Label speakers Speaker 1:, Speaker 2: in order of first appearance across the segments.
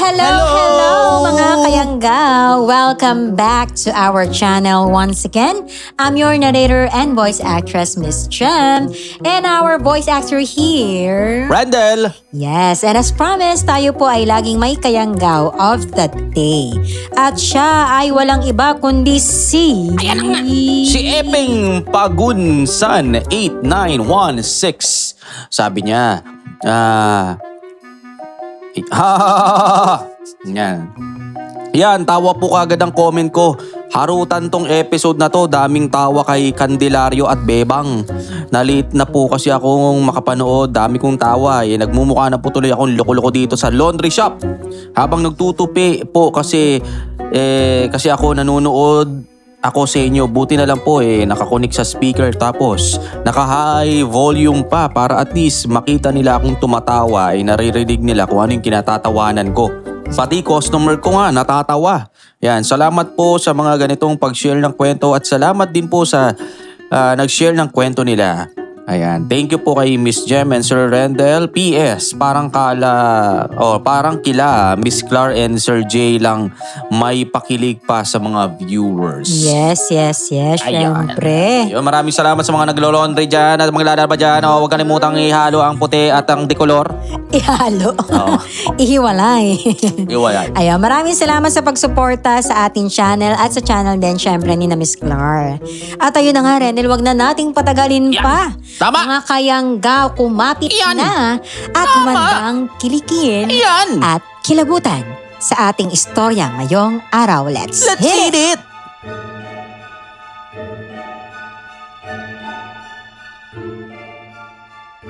Speaker 1: Hello mga kayangga! Welcome back to our channel once again. I'm your narrator and voice actress, Miss Jem. And our voice actor here...
Speaker 2: Randall!
Speaker 1: Yes, and as promised, tayo po ay laging may kayanggaw of the day. At siya ay walang iba kundi si...
Speaker 2: Ayan na nga! Si Epeng Pagunsan 8916. Sabi niya, Yan, tawa po kagad ang comment ko. Harutan tong episode na to, daming tawa kay Candelario at Bebang. Nalit na po kasi akong makapanood, dami kong tawa. Nagmumukha na po tuloy akong loko-loko dito sa laundry shop. Habang nagtutupi po kasi ako nanonood ako sa inyo, buti na lang po nakakunik sa speaker tapos naka-high volume pa para at least makita nila akong tumatawa naririnig nila kung ano yung kinatatawanan ko. Pati customer ko nga natatawa. Yan, salamat po sa mga ganitong pag-share ng kwento at salamat din po sa nag-share ng kwento nila. Ayan, thank you po kay Miss Jem and Sir Rendell. PS, parang kila Miss Clar and Sir J lang may pakilig pa sa mga viewers.
Speaker 1: Yes, syempre.
Speaker 2: Ayun, maraming salamat sa mga naglo-laundry dyan at maglalaba dyan. Huwag kalimutang ihalo ang puti at ang dekolor.
Speaker 1: Ihalo?
Speaker 2: Oo.
Speaker 1: Ihiwalay.
Speaker 2: Iwalay.
Speaker 1: Ayun, maraming salamat sa pagsuporta sa ating channel at sa channel din syempre ni na Miss Clar. At ayun na nga, Rendell, wag na nating patagalin pa.
Speaker 2: Tama!
Speaker 1: Mga kayanggaw, kumapit
Speaker 2: Yan.
Speaker 1: na at mandang kilikin
Speaker 2: Yan.
Speaker 1: at kilabutan sa ating istorya ngayong araw. Let's hit it!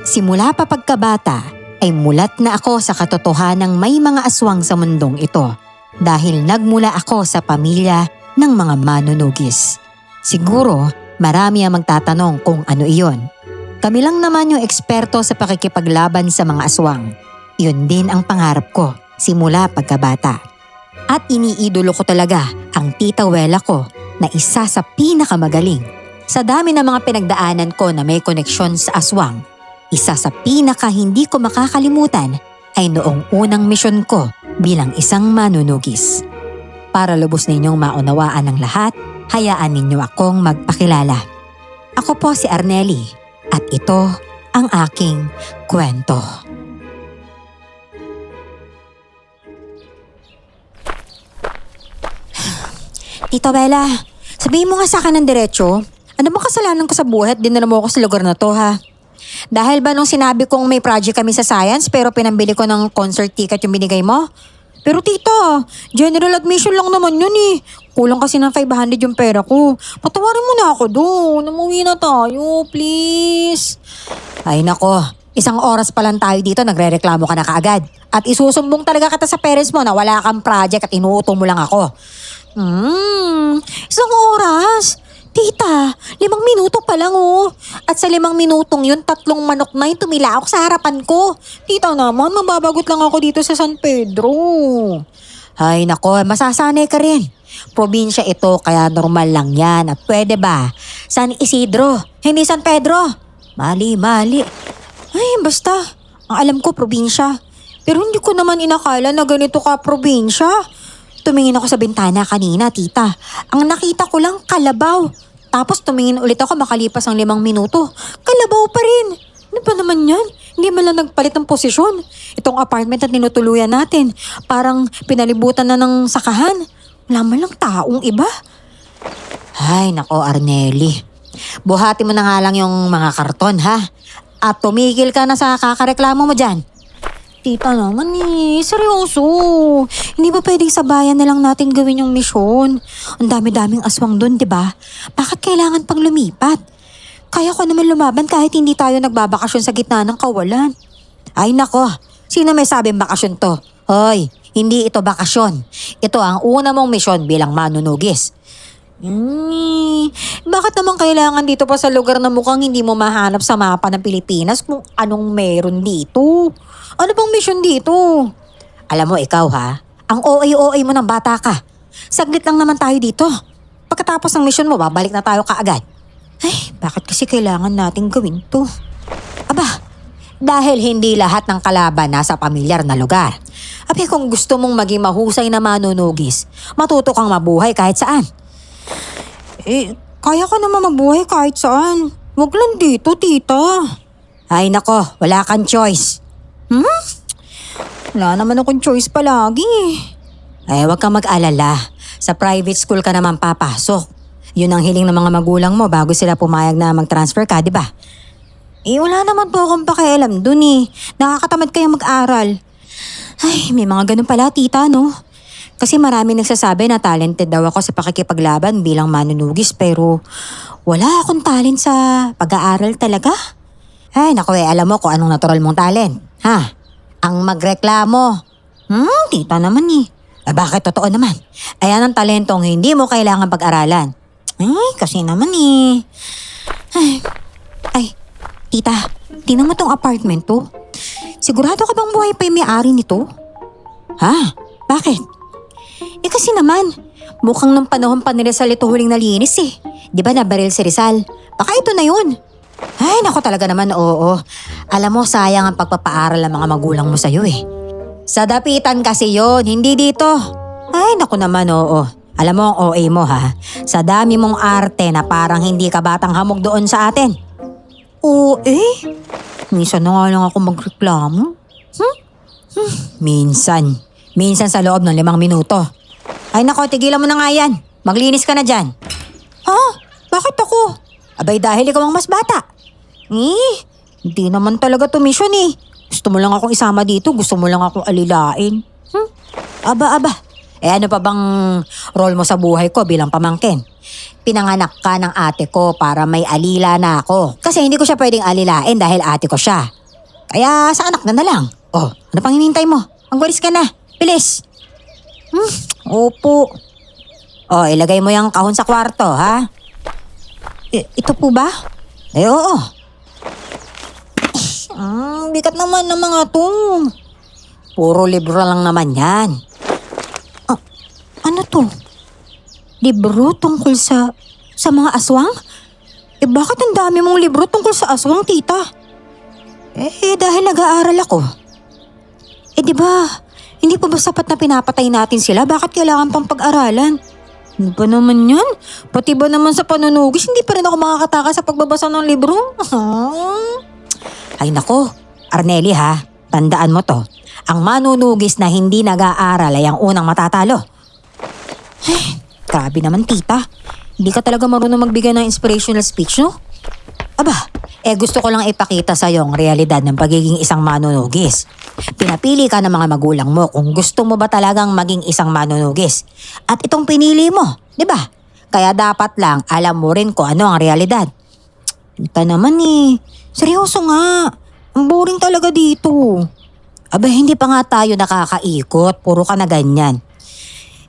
Speaker 1: Simula pa pagkabata ay mulat na ako sa katotohanang may mga aswang sa mundong ito dahil nagmula ako sa pamilya ng mga manunugis. Siguro marami ang magtatanong kung ano iyon. Kami lang naman yung eksperto sa pakikipaglaban sa mga aswang. Yun din ang pangarap ko simula pagkabata. At iniidolo ko talaga ang tita Wela ko na isa sa pinakamagaling. Sa dami ng mga pinagdaanan ko na may koneksyon sa aswang, isa sa pinaka hindi ko makakalimutan ay noong unang misyon ko bilang isang manunugis. Para lubos ninyong maunawaan ng lahat, hayaan ninyo akong magpakilala. Ako po si Arnelli. At ito ang aking kwento. Tito Bella, sabihin mo nga sa akin ng diretsyo, ano bang kasalanan ko sa buhay at dinala mo ako sa lugar na to ha? Dahil ba nung sinabi kong may project kami sa science pero pinambili ko ng concert ticket yung binigay mo? Pero tita, general admission lang naman yun eh. Kulang kasi ng 500 yung pera ko. Patawarin mo na ako doon. Umuwi na tayo, please. Ay nako, isang oras pa lang tayo dito, nagre-reklamo ka na kaagad. At isusumbong talaga kita sa parents mo na wala kang project at inuuto mo lang ako. Isang oras? Tita, 5 minuto pa lang oh. At sa 5 minutong yun, 3 manok na yung tumilaok sa harapan ko. Tita naman, mababagot lang ako dito sa San Pedro. Ay nako, masasanay ka rin. Probinsya ito, kaya normal lang yan. At pwede ba? San Isidro, hindi San Pedro. Mali. Ay, basta. Ang alam ko, probinsya. Pero hindi ko naman inakala na ganito ka probinsya. Tumingin ako sa bintana kanina, tita. Ang nakita ko lang, kalabaw. Tapos tumingin ulit ako makalipas ang 5 minuto. Kalabaw pa rin. Ano ba naman yan? Hindi man lang nagpalit ng posisyon. Itong apartment na tinutuluyan natin, parang pinalibutan na ng sakahan. Wala man lang taong iba. Ay, nako Arnelli. Buhati mo na nga lang yung mga karton, ha? At tumigil ka na sa kakareklamo mo dyan. Tita naman seryoso. Hindi ba pwedeng sabayan na lang natin gawin yung misyon? Ang dami-daming aswang doon, di ba? Bakit kailangan pang lumipat? Kaya ko naman lumaban kahit hindi tayo nagbabakasyon sa gitna ng kawalan. Ay nako, sino may sabing bakasyon to? Hoy, hindi ito bakasyon. Ito ang una mong misyon bilang manunugis. Bakit naman kailangan dito pa sa lugar na mukhang hindi mo mahanap sa mapa ng Pilipinas kung anong meron dito? Ano bang mission dito? Alam mo ikaw ha, ang OA mo ng bata ka. Saglit lang naman tayo dito. Pagkatapos ng mission mo, babalik na tayo kaagad. Ay, bakit kasi kailangan natin gawin to? Aba, dahil hindi lahat ng kalaban nasa pamilyar na lugar. Abi kung gusto mong maging mahusay na manunugis, matuto kang mabuhay kahit saan. Kaya ko naman mabuhay kahit saan. Wag lang dito, tita. Ay nako, wala kang choice. Wala naman akong choice palagi. Ay, wag kang mag-alala. Sa private school ka naman papasok. Yun ang hiling ng mga magulang mo bago sila pumayag na mag-transfer ka, di ba? Wala naman po akong pakialam dun eh. Nakakatamad kayong mag-aral. Ay, may mga ganun pala, tita, no? Kasi marami nagsasabi na talented daw ako sa pakikipaglaban bilang manunugis pero wala akong talent sa pag-aaral talaga. Ay, naku alam mo kung anong natural mong talent. Ha? Ang magreklamo. Tita naman eh. Bakit totoo naman? Ayan ang talentong hindi mo kailangan pag-aralan. Ay, kasi naman eh. Ay, tita, tingnan mo tong apartment to. Sigurado ka bang buhay pa yung may-ari nito? Ha? Bakit? Kasi naman, mukhang nung panahon pa ni Rizal ito huling nalinis eh. Di ba nabaril si Rizal? Baka ito na yun. Ay, naku talaga naman, oo. Alam mo, sayang ang pagpapaaral ng mga magulang mo sa'yo eh. Sa dapitan kasi yon, hindi dito. Ay, naku naman, oo. Alam mo ang OA mo ha, sa dami mong arte na parang hindi ka batang hamog doon sa atin. OA? Minsan na nga lang ako magreklamo. Minsan sa loob ng 5 minuto. Ay nako, tigilan mo na nga yan. Maglinis ka na dyan. Ha? Bakit ako? Abay dahil ikaw ang mas bata. Hindi naman talaga to mission eh. Gusto mo lang akong isama dito, gusto mo lang akong alilain. Aba. Ano pa bang role mo sa buhay ko bilang pamangkin? Pinanganak ka ng ate ko para may alila na ako. Kasi hindi ko siya pwedeng alilain dahil ate ko siya. Kaya sa anak na lang. Oh, ano pang hinihintay mo? Magwalis ka na. Bilis. Opo. Oh, ilagay mo yung kahon sa kwarto, ha? Ito po ba? Oo. Bigat naman ng mga to. Puro libro lang naman yan. Ano to? Libro tungkol sa mga aswang? Bakit ang dami mong libro tungkol sa aswang, tita? Dahil nag-aaral ako. Di ba, hindi pa ba sapat na pinapatay natin sila? Bakit kailangan pang pag-aralan? Ano ba naman yan? Pati ba naman sa panunugis, hindi pa rin ako makakataka sa pagbabasa ng libro? Ay nako, Arnelli ha, tandaan mo to. Ang manunugis na hindi nag-aaral ay ang unang matatalo. Grabe naman tita. Hindi ka talaga marunong magbigay ng inspirational speech, no? Aba, gusto ko lang ipakita sa'yo ang realidad ng pagiging isang manunugis. Pinapili ka ng mga magulang mo kung gusto mo ba talagang maging isang manunugis. At itong pinili mo, di ba? Kaya dapat lang alam mo rin kung ano ang realidad. Tita naman eh. Seryoso nga. Ang boring talaga dito. Aba, hindi pa nga tayo nakakaikot. Puro ka na ganyan.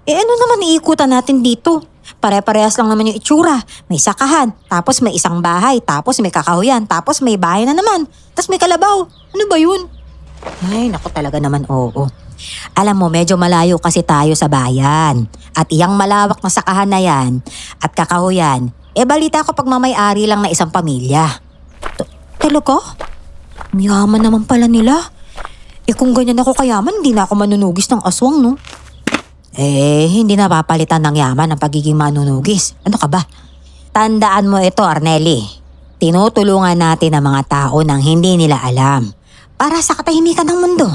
Speaker 1: Ano naman iikutan natin dito? Pare-parehas lang naman yung itsura. May sakahan, tapos may isang bahay, tapos may kakahuyan, tapos may bahay na naman, tapos may kalabaw. Ano ba yun? Ay, naku talaga naman, oo. Alam mo, medyo malayo kasi tayo sa bayan. At iyang malawak na sakahan na yan at kakahuyan, balita ko pagmamay-ari lang na isang pamilya. Talaga? Yaman naman pala nila. Kung ganyan ako kayaman, hindi na ako manunugis ng aswang, no? Hindi napapalitan ng yaman ang pagiging manunugis. Ano ka ba? Tandaan mo ito, Arnelli. Tinutulungan natin ang mga tao nang hindi nila alam. Para sa katahimikan ng mundo.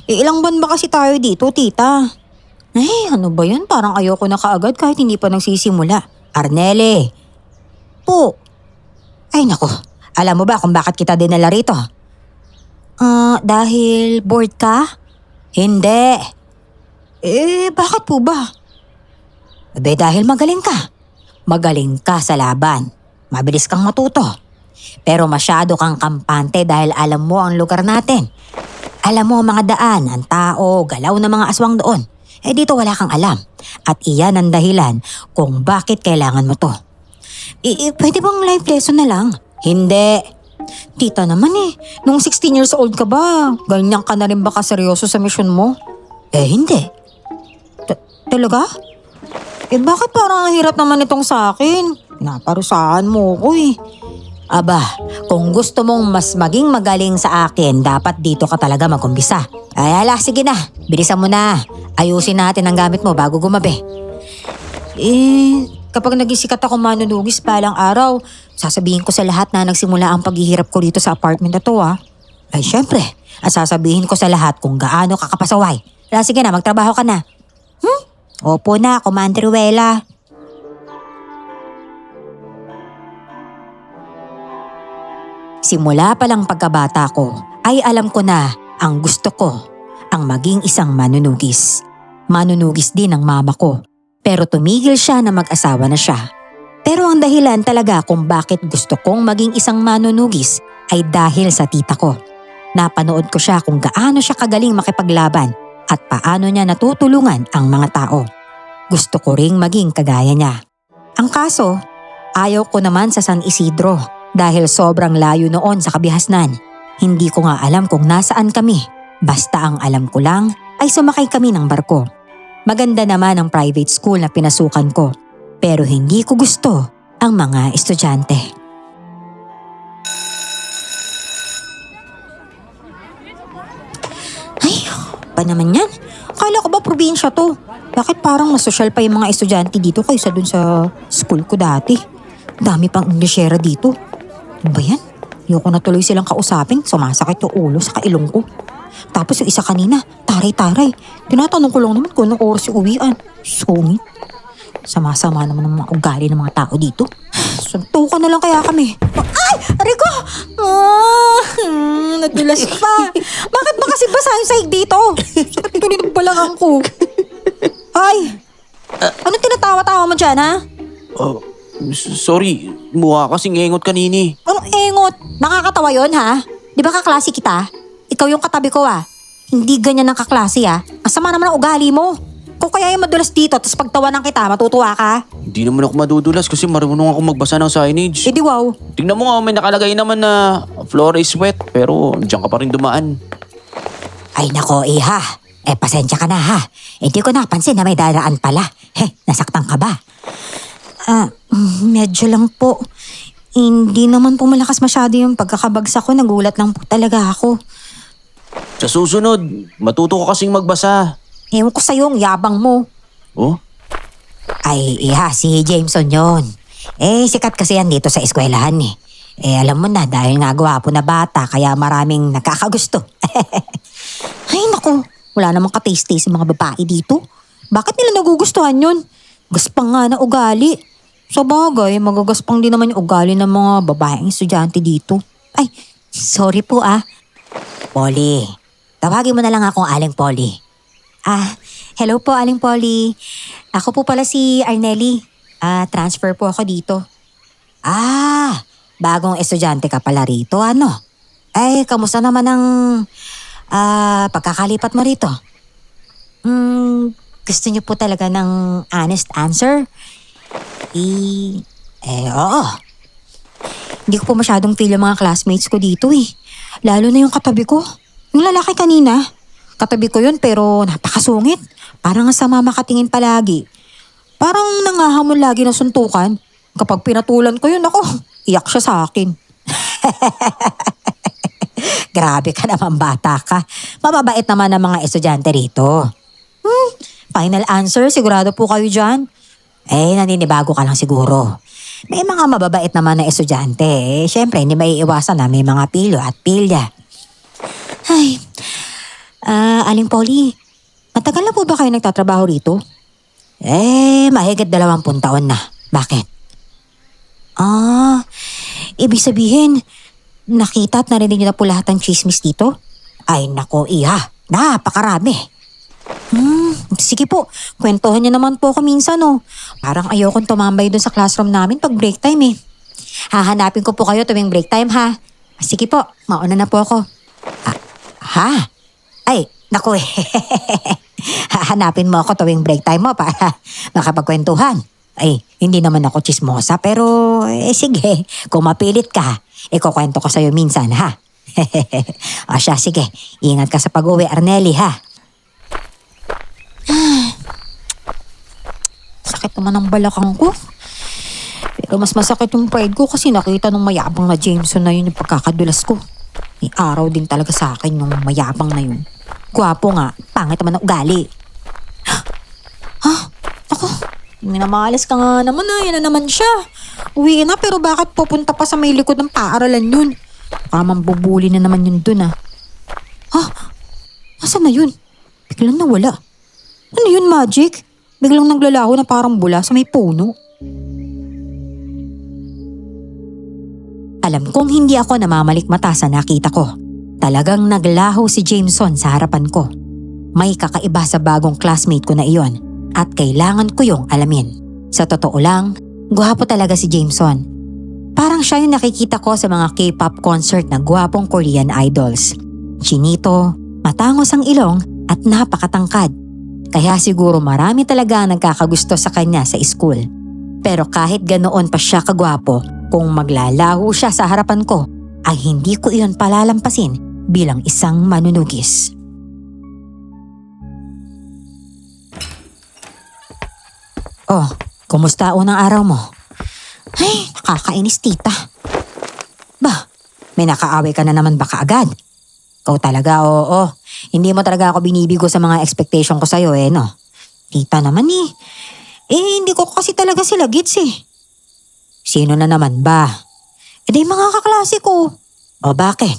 Speaker 1: Ilang buwan ba kasi tayo dito, tita? Ano ba yan? Parang ayoko na kaagad kahit hindi pa nagsisimula. Arnelli. Po. Ay nako, alam mo ba kung bakit kita dinala rito? Dahil bored ka? Hindi. Bakit po ba? Dahil magaling ka. Magaling ka sa laban. Mabilis kang matuto. Pero masyado kang kampante dahil alam mo ang lugar natin. Alam mo ang mga daan, ang tao, galaw ng mga aswang doon. Dito wala kang alam. At iyan ang dahilan kung bakit kailangan mo to. Pwede bang life lesson na lang? Hindi. Tita naman nung 16 years old ka ba, ganyan ka na rin ba kaseryoso sa mission mo? Hindi. Talaga? Bakit parang ang hirap naman itong sa akin? Naparusahan mo ko Aba, kung gusto mong mas maging magaling sa akin, dapat dito ka talaga mag-umpisa. Ay, hala, sige na. Bilisan mo na. Ayusin natin ang gamit mo bago gumabi. Kapag naging sikat ako manunugis balang araw, sasabihin ko sa lahat na nagsimula ang paghihirap ko dito sa apartment na to Ay, syempre. At sasabihin ko sa lahat kung gaano kakapasaway. Hala, sige na, magtrabaho ka na. Opo na, Commander Ruela. Simula pa lang pagkabata ko, ay alam ko na ang gusto ko ang maging isang manunugis. Manunugis din ang mama ko, pero tumigil siya na mag-asawa na siya. Pero ang dahilan talaga kung bakit gusto kong maging isang manunugis ay dahil sa tita ko. Napanood ko siya kung gaano siya kagaling makipaglaban at paano niya natutulungan ang mga tao. Gusto ko ring maging kagaya niya. Ang kaso, ayaw ko naman sa San Isidro dahil sobrang layo noon sa Kabihasnan. Hindi ko nga alam kung nasaan kami. Basta ang alam ko lang ay sumakay kami ng barko. Maganda naman ang private school na pinasukan ko. Pero hindi ko gusto ang mga estudyante. Ay, pa naman yan? Akala ko ba probinsya to? Bakit parang masosyal pa yung mga estudyante dito kaysa dun sa school ko dati? Dami pang Englishera dito. Ano ba yan? Ayoko na tuloy silang kausapin, sumasakit yung ulo sa kailong ko. Tapos yung isa kanina, taray-taray. Tinatanong ko lang naman kung anong oras yung uwian. Sungit. Sama-sama naman ang mga ugali ng mga tao dito. Suntukan na lang kaya kami. Ay! Rico! Nadulas pa. Bakit ba kasi basa yung sahig dito? Sakit tuloy ng balakang ko. Ay! Anong tinatawa-tawa mo dyan, ha?
Speaker 2: Sorry, mukha kasing engot kanini.
Speaker 1: Anong engot? Nakakatawa yon ha? Di ba kaklase kita? Ikaw yung katabi ko Hindi ganyan ang kaklase Ang sama naman ang ugali mo. Kung kaya yung madulas dito tapos pagtawanan kita, matutuwa ka?
Speaker 2: Hindi naman ako madudulas kasi marunong ako magbasa ng signage.
Speaker 1: Eh di wow.
Speaker 2: Tingnan mo nga, may nakalagay naman na floor is wet pero diyan ka pa rin dumaan.
Speaker 1: Ay nako iha. Pasensya ka na ha. Hindi ko napansin na may daraan pala. Nasaktan ka ba? Medyo lang po. Hindi naman po malakas masyado yung pagkakabagsak ko. Nagulat lang po talaga ako.
Speaker 2: Sa susunod, matuto ka kasing magbasa.
Speaker 1: Ewan ko sa'yo, ang yabang mo.
Speaker 2: Oh?
Speaker 1: Ay, iha, si Jameson yon. Sikat kasi yan dito sa eskwelahan alam mo na, dahil nga gwapo na bata, kaya maraming nakakagusto. Ay, naku, wala namang ka-taste-taste mga babae dito. Bakit nila nagugustuhan yun? Gaspang nga na ugali. Sa bagay, magagaspang din naman yung ugali ng mga babaeng estudyante dito. Ay, sorry po Polly. Tawagin mo na lang akong Aling Polly. Hello po Aling Polly. Ako po pala si Arnelli. Transfer po ako dito. Bagong estudyante ka pala rito, ano? Kamusta naman ang pagkakalipat mo rito? Gusto niyo po talaga ng honest answer? Oo. Hindi ko po masyadong feel yung mga classmates ko dito Lalo na yung katabi ko. Yung lalaki kanina. Katabi ko yun pero napakasungit. Parang ang sama makatingin palagi. Parang nangahamon lagi ng suntukan. Kapag pinatulan ko yun, iyak siya sa akin. Grabe ka naman bata ka. Mababait naman ang mga estudyante rito. Final answer, sigurado po kayo dyan. Naninibago ka lang siguro. May mga mababait naman na estudyante. Siyempre, hindi may iwasan na may mga pilo at pilya. Ay, Aling Polly, matagal na po ba kayo nagtatrabaho rito? Mahigit 20 taon na. Bakit? Ibig sabihin, nakita at narinig niyo na po lahat ng chismis dito? Ay nako, iha, napakarami. Sige po, kwentuhan niyo naman po ako minsan Parang ayokong tumambay dun sa classroom namin pag break time Hahanapin ko po kayo tuwing break time ha. Sige po, mauna na po ako. Ay, naku Hahanapin mo ako tuwing break time mo para makapagkwentuhan. Hindi naman ako chismosa pero sige, kung mapilit ka, ikukwento ko sa'yo minsan ha. Siya, sige, ingat ka sa pag-uwi Arnelli ha. Sakit naman ang balakang ko. Pero mas masakit yung pride ko kasi nakita nung mayabang na Jameson na yun yung pagkakadulas ko. May araw din talaga sa akin yung mayabang na yun. Gwapo nga, pangit naman ang ugali. Ha? Ako, minamalas ka nga naman yan na naman siya. Uwi na pero bakit pupunta pa sa may likod ng paaralan yun? Baka mambubuli na naman yun dun ah. Ha? Asan na yun? Biglang nawala. Ano yun, Magic? Biglang naglalaho na parang bula sa may puno. Alam kong hindi ako namamalikmata sa nakita ko. Talagang naglaho si Jameson sa harapan ko. May kakaiba sa bagong classmate ko na iyon at kailangan ko yung alamin. Sa totoo lang, gwapo talaga si Jameson. Parang siya yung nakikita ko sa mga K-pop concert na gwapong Korean idols. Chinito, matangos ang ilong at napakatangkad. Kaya siguro marami talaga ang nagkakagusto sa kanya sa school. Pero kahit ganoon pa siya kagwapo, kung maglalaho siya sa harapan ko, ay hindi ko iyon palalampasin bilang isang manunugis. Oh, kumusta unang araw mo? Ay, nakakainis tita. Bah, may nakaaway ka na naman ba kaagad? Ikaw talaga, oo. Hindi mo talaga ako binibigo sa mga expectation ko sa'yo no? Tita naman hindi ko kasi talaga sila gets Sino na naman ba? Di mga kaklase ko. O bakit?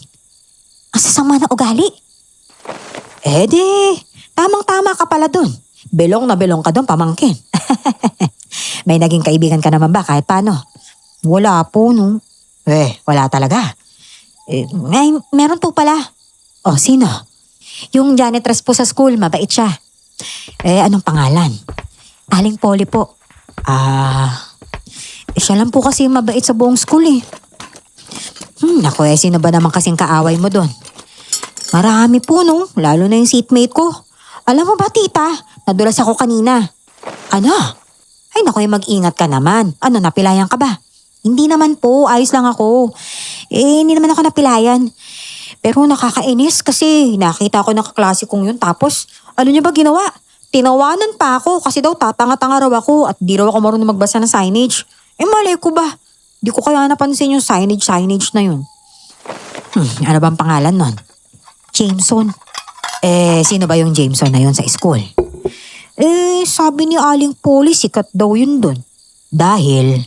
Speaker 1: Ang sasama na ugali. Di, tamang-tama ka pala dun. Belong na belong ka dun, pamangkin. May naging kaibigan ka naman ba kahit paano? Wala po, no? Wala talaga. Meron po pala. O, sino? Yung janitress po sa school, mabait siya. Anong pangalan? Aling Polly po. Siya lang po kasi mabait sa buong school Naku sino ba naman kasing kaaway mo doon? Marami po no, lalo na yung seatmate ko. Alam mo ba tita, nadulas ako kanina. Ano? Ay naku mag-ingat ka naman. Ano, napilayan ka ba? Hindi naman po, ayos lang ako. Hindi naman ako napilayan. Pero nakakainis kasi nakita ko ng kaklase kong yun tapos ano niya ba ginawa? Tinawanan pa ako kasi daw tatanga-tanga raw ako at di raw ako marunong magbasa ng signage. Malay ko ba? Di ko kaya napansin yung signage na yun. Ano bang pangalan nun? Jameson. Sino ba yung Jameson na yun sa school? Sabi ni Aling Polly sikat daw yun dun. Dahil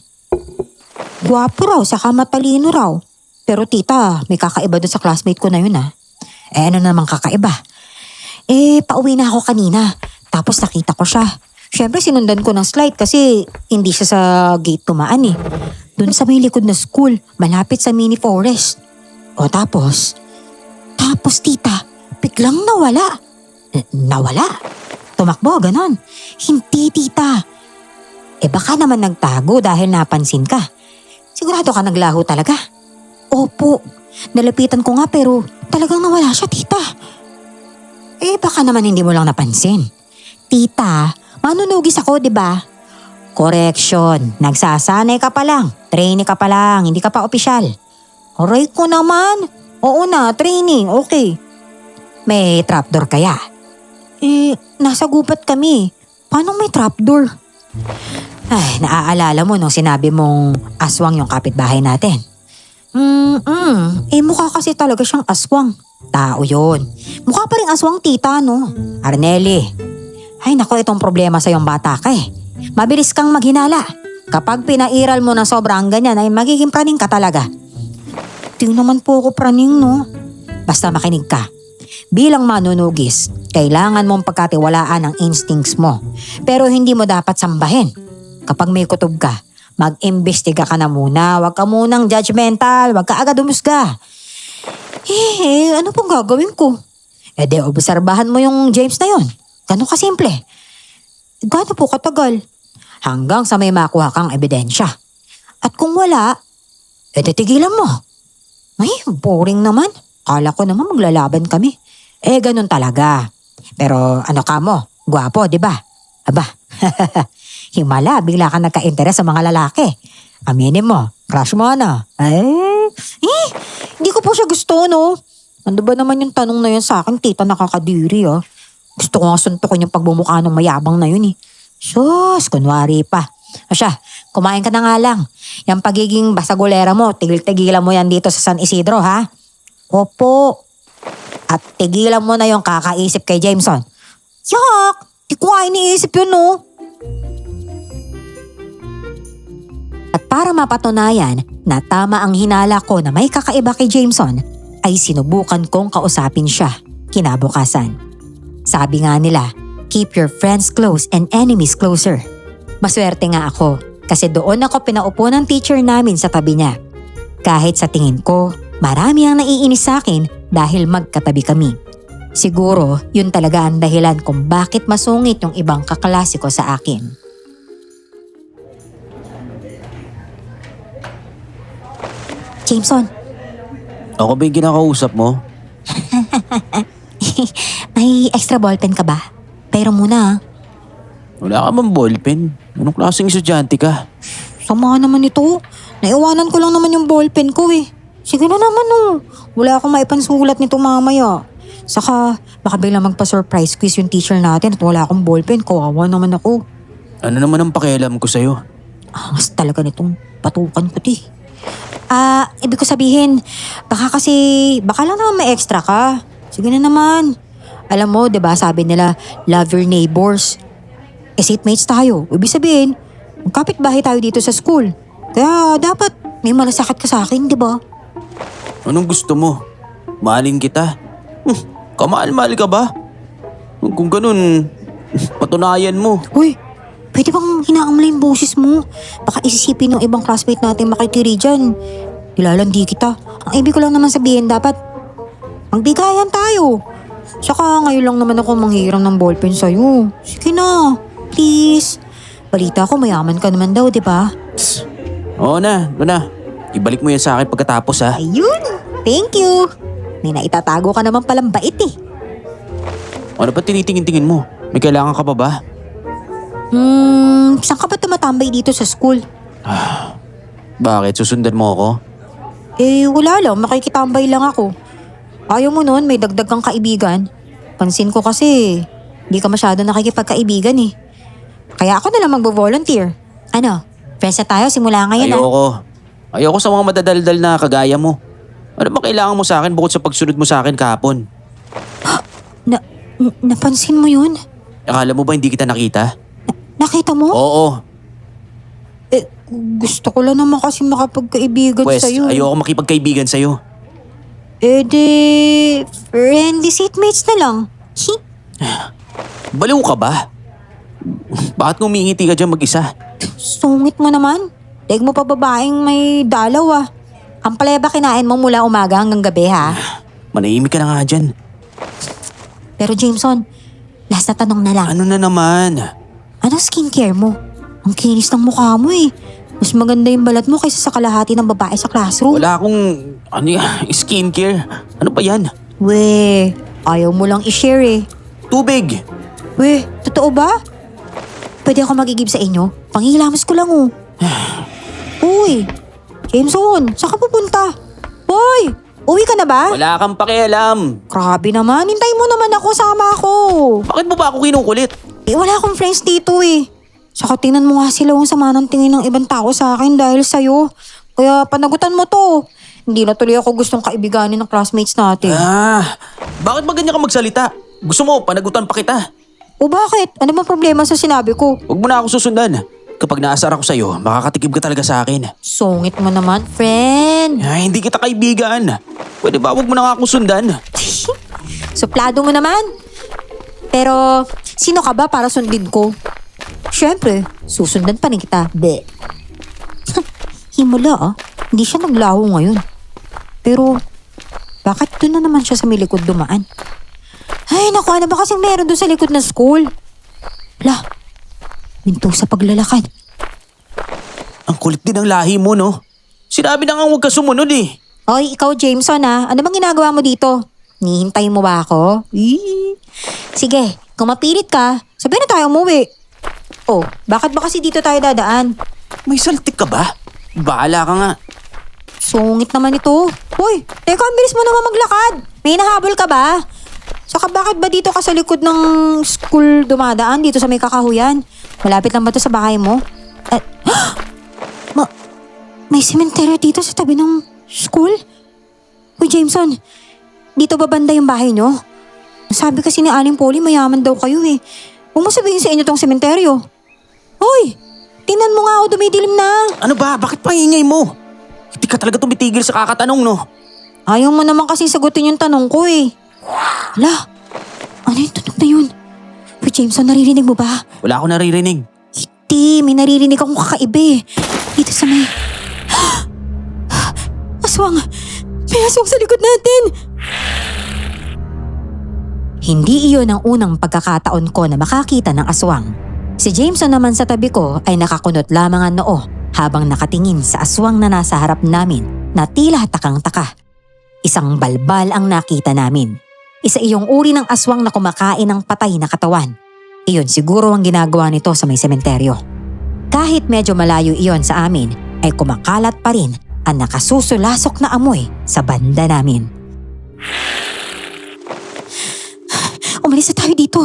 Speaker 1: gwapo raw, saka matalino raw. Pero tita, may kakaiba dun sa classmate ko na yun ano namang kakaiba? Pauwi na ako kanina. Tapos nakita ko siya. Syempre sinundan ko ng slide kasi hindi siya sa gate tumaan Doon sa may likod na school, malapit sa mini forest. O tapos tita, biglang nawala. Nawala? Tumakbo, ganon. Hindi tita. Baka naman nagtago dahil napansin ka. Sigurado ka naglaho talaga? Opo, nalapitan ko nga pero talagang nawala siya tita. Baka naman hindi mo lang napansin. Tita, manunugis ako, di ba? Correction, nagsasanay ka pa lang. Trainee ka pa lang, hindi ka pa opisyal. Aray ko naman. Oo na, training, okay. May trapdoor kaya? Nasa gubat kami. Paano may trapdoor? Ay, naaalala mo nung sinabi mong aswang yung kapitbahay natin. Mukha kasi talaga siyang aswang. Tao yun. Mukha pa rin aswang tita, no? Arnelli. Ay nako, itong problema sa yung bata ka Mabilis kang maghinala. Kapag pinairal mo na sobrang ganyan ay magiging praning ka talaga. Di naman po ako praning, no? Basta makinig ka. Bilang manunugis, kailangan mong pagkatiwalaan ang instincts mo. Pero hindi mo dapat sambahin. Kapag may kutob ka, mag-imbestiga ka na muna. Huwag ka munang judgmental. Huwag ka agad umusga. Ano pong gagawin ko? Obserbahan mo yung James na yon. Gano'n kasimple. Gano'n po katagal? Hanggang sa may makuha kang ebidensya. At kung wala, tigilan mo. Ay, boring naman. Kala ko naman maglalaban kami. Ganun talaga. Pero ano ka mo? Gwapo, di ba? Aba, himala, bigla ka nagka-interes sa mga lalaki. Aminin mo, crush mo ano? Hindi ko po siya gusto, no? Ano ba naman yung tanong na yun sa akin, tita, nakakadiri, Gusto ko nga suntukin yung pagbumukha ng mayabang na yun, Sus, kunwari pa. O siya, kumain ka na nga lang. Yung pagiging basagulera mo, tigil-tigilan mo yan dito sa San Isidro, ha? Opo. At tigilan mo na yung kakaisip kay Jameson. Yak! Di ko nga iniisip yun, no? At para mapatunayan na tama ang hinala ko na may kakaiba kay Jameson, ay sinubukan kong kausapin siya kinabukasan. Sabi nga nila, keep your friends close and enemies closer. Maswerte nga ako kasi doon ako pinaupo ng teacher namin sa tabi niya. Kahit sa tingin ko, marami ang naiinis sa akin dahil magkatabi kami. Siguro, yun talaga ang dahilan kung bakit masungit yung ibang kaklase ko sa akin. Jameson,
Speaker 2: Ako ba yung kinakausap mo?
Speaker 1: may extra ballpen ka ba? Pero muna.
Speaker 2: Wala ka bang ballpen? Anong klaseng estudyante ka?
Speaker 1: Sama naman ito. Naiwanan ko lang naman yung ballpen ko eh. Sige na naman oh. Wala akong maipansulat nito mamaya. Saka baka biglang magpa-surprise quiz yung teacher natin at wala akong ballpen. Kawawa naman ako.
Speaker 2: Ano naman ang pakialam ko sa'yo?
Speaker 1: Angas talaga nitong patukan ko di. Ibig ko sabihin, baka lang naman may extra ka. Sige na naman. Alam mo, 'di ba sabi nila, love your neighbors. Seatmates tayo. Ibig sabihin, magkapit-bahay tayo dito sa school. Kaya dapat may malasakit ka sa akin, 'di ba?
Speaker 2: Anong gusto mo? Mahalin kita? Kamahal-mahal ka ba? Kung ganun, patunayan mo.
Speaker 1: Uy, pwede bang hinaamla yung boses mo? Baka isisipin ng ibang classmate natin makitiri dyan. Nilalandi kita. Ang ibig ko lang naman sabihin, dapat magbigayan tayo. Saka ngayon lang naman ako manghiram ng ballpen sa'yo. Sige na, please. Balita ko mayaman ka naman daw, di ba?
Speaker 2: Oo na, ito na. Ibalik mo yan sa akin pagkatapos ha.
Speaker 1: Ayun, thank you. May naitatago ka naman palang bait eh.
Speaker 2: Ano ba tinitingin-tingin mo? May kailangan ka pa ba?
Speaker 1: Saan ka ba tumatambay dito sa school?
Speaker 2: Bakit? Susundan mo ako?
Speaker 1: Wala lang. Makikitambay lang ako. Ayaw mo nun, may dagdag kang kaibigan. Pansin ko kasi, hindi ka masyado nakikipagkaibigan eh. Kaya ako na lang magbo-volunteer. Ano, friends na tayo simula ngayon
Speaker 2: Ayoko sa mga madadaldal na kagaya mo. Ano ba kailangan mo sa akin bukod sa pagsunod mo sa akin kahapon?
Speaker 1: Napansin mo yun?
Speaker 2: Akala mo ba hindi kita nakita?
Speaker 1: Nakita mo?
Speaker 2: Oo.
Speaker 1: Gusto ko lang naman kasi makapagkaibigan
Speaker 2: Pwes,
Speaker 1: sa'yo.
Speaker 2: ayoko makipagkaibigan sa'yo.
Speaker 1: Friendly seatmates na lang.
Speaker 2: Baliw ka ba? Bakit ngumingiti ka dyan mag-isa?
Speaker 1: Sungit mo naman. Daig mo pa babaeng may dalaw ah. Ang palaya ba kinain mo mula umaga hanggang gabi ha?
Speaker 2: Manahimik ka na nga dyan.
Speaker 1: Pero Jameson, last na tanong na lang.
Speaker 2: Ano na naman?
Speaker 1: Ano skincare mo? Ang kinis ng mukha mo eh. Mas maganda yung balat mo kaysa sa kalahati ng babae sa classroom.
Speaker 2: Wala akong skincare. Ano ba yan?
Speaker 1: Weh, ayaw mo lang i-share eh.
Speaker 2: Tubig.
Speaker 1: Weh, totoo ba? Pwede ako magigib sa inyo? Panghilamas ko lang oh. Uy, Jameson, saan ka pupunta? Hoy, uwi ka na ba?
Speaker 2: Wala kang pakialam.
Speaker 1: Grabe naman, hintayin mo naman ako, sama ako.
Speaker 2: Bakit mo ba ako kinukulit?
Speaker 1: Wala akong friends dito eh. Saka tingnan mo nga sila kung sama ng tingin ng ibang tao sa akin dahil sa'yo. Kaya panagutan mo to. Hindi na tuloy ako gustong kaibiganin ng classmates natin.
Speaker 2: Bakit ba ganyan ka magsalita? Gusto mo, panagutan pa kita.
Speaker 1: O bakit? Ano ba problema sa sinabi ko?
Speaker 2: Huwag mo na ako susundan. Kapag naasar ako sa'yo, makakatikib ka talaga sa akin.
Speaker 1: Sungit mo naman, friend.
Speaker 2: Hindi kita kaibigan. Pwede ba huwag mo na nga ako sundan?
Speaker 1: Suplado mo naman. Pero, sino ka ba para sundin ko? Siyempre, susundan pa rin kita. Be. Himala ah. Hindi siya naglaho ngayon. Pero, bakit doon na naman siya sa may likod dumaan? Ay, naku, ano ba kasing meron doon sa likod ng school? Wala. Minto sa paglalakad.
Speaker 2: Ang kulit din ng lahi mo, no? Sinabi na nga huwag ka sumunod eh.
Speaker 1: Oy, ikaw Jameson ah. Ano bang ginagawa mo dito? Nihintay mo ba ako? Sige, kung mapilit ka, sabihin na tayo umuwi. Oh, bakit ba kasi dito tayo dadaan?
Speaker 2: May saltik ka ba? Bahala ka nga.
Speaker 1: Sungit naman ito. Hoy, teka, ang bilis mo naman maglakad. May nahabol ka ba? Saka bakit ba dito ka sa likod ng school dumadaan dito sa may kakahuyan? Malapit lang ba ito sa bahay mo? May cemetery dito sa tabi ng school? Uy, Jameson, Dito ba banda yung bahay nyo? Sabi kasi ni Aling Polly mayaman daw kayo eh. Huwag mo sabihin sa inyo tong sementeryo. Hoy! Tingnan mo nga ako, dumidilim na.
Speaker 2: Ano ba? Bakit pa ingay mo? Hindi ka talaga tumitigil sa kakatanong, no?
Speaker 1: Ayaw mo naman kasi sagutin yung tanong ko eh. Hala, ano yung tunog na yun? Uy, Jameson, naririnig mo ba?
Speaker 2: Wala akong naririnig.
Speaker 1: Hindi, may naririnig akong kakaiba eh. Dito sa may... Aswang! May aswang sa likod natin! Hindi iyon ang unang pagkakataon ko na makakita ng aswang. Si Jameson naman sa tabi ko ay nakakunot lamang ang noo habang nakatingin sa aswang na nasa harap namin na tila takang-taka. Isang balbal ang nakita namin. Isa iyong uri ng aswang na kumakain ng patay na katawan. Iyon siguro ang ginagawa nito sa may sementeryo. Kahit medyo malayo iyon sa amin, ay kumakalat pa rin ang nakasusulasok na amoy sa banda namin. Umalis na tayo dito.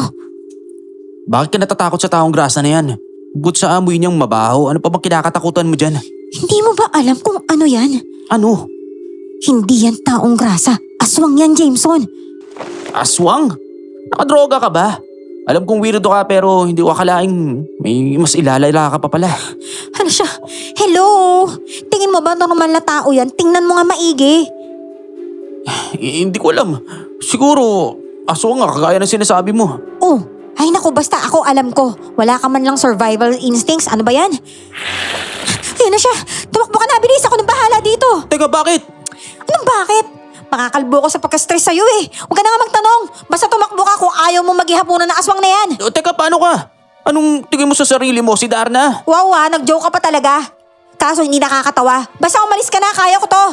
Speaker 2: Bakit ka natatakot sa taong grasa na yan? But sa amoy niyang mabaho, ano pa bang kinakatakutan mo dyan?
Speaker 1: Hindi mo ba alam kung ano yan?
Speaker 2: Ano?
Speaker 1: Hindi yan taong grasa. Aswang yan, Jameson.
Speaker 2: Aswang? Nakadroga ka ba? Alam kong weirdo ka pero hindi ko akalaing may mas ilalala ka pa pala.
Speaker 1: Ano siya? Hello? Tingin mo ba normal na tao yan? Tingnan mo nga maigi.
Speaker 2: Hindi ko alam. Siguro, aswang nga kagaya ng sinasabi mo.
Speaker 1: Oh, ay naku, basta ako alam ko. Wala ka man lang survival instincts. Ano ba yan? Ayun na siya. Tumakbo ka na. Bilis ako ng bahala dito.
Speaker 2: Teka, bakit?
Speaker 1: Anong bakit? Makakalbo ko sa pagka-stress sa'yo eh. Huwag ka na nga magtanong. Basta tumakbo ka kung ayaw mo maghihapunan ng aswang na yan.
Speaker 2: Teka, paano ka? Anong tingin mo sa sarili mo, si Darna?
Speaker 1: Wow nag-joke ka pa talaga. Kaso hindi nakakatawa. Basta umalis ka na, kaya ko to.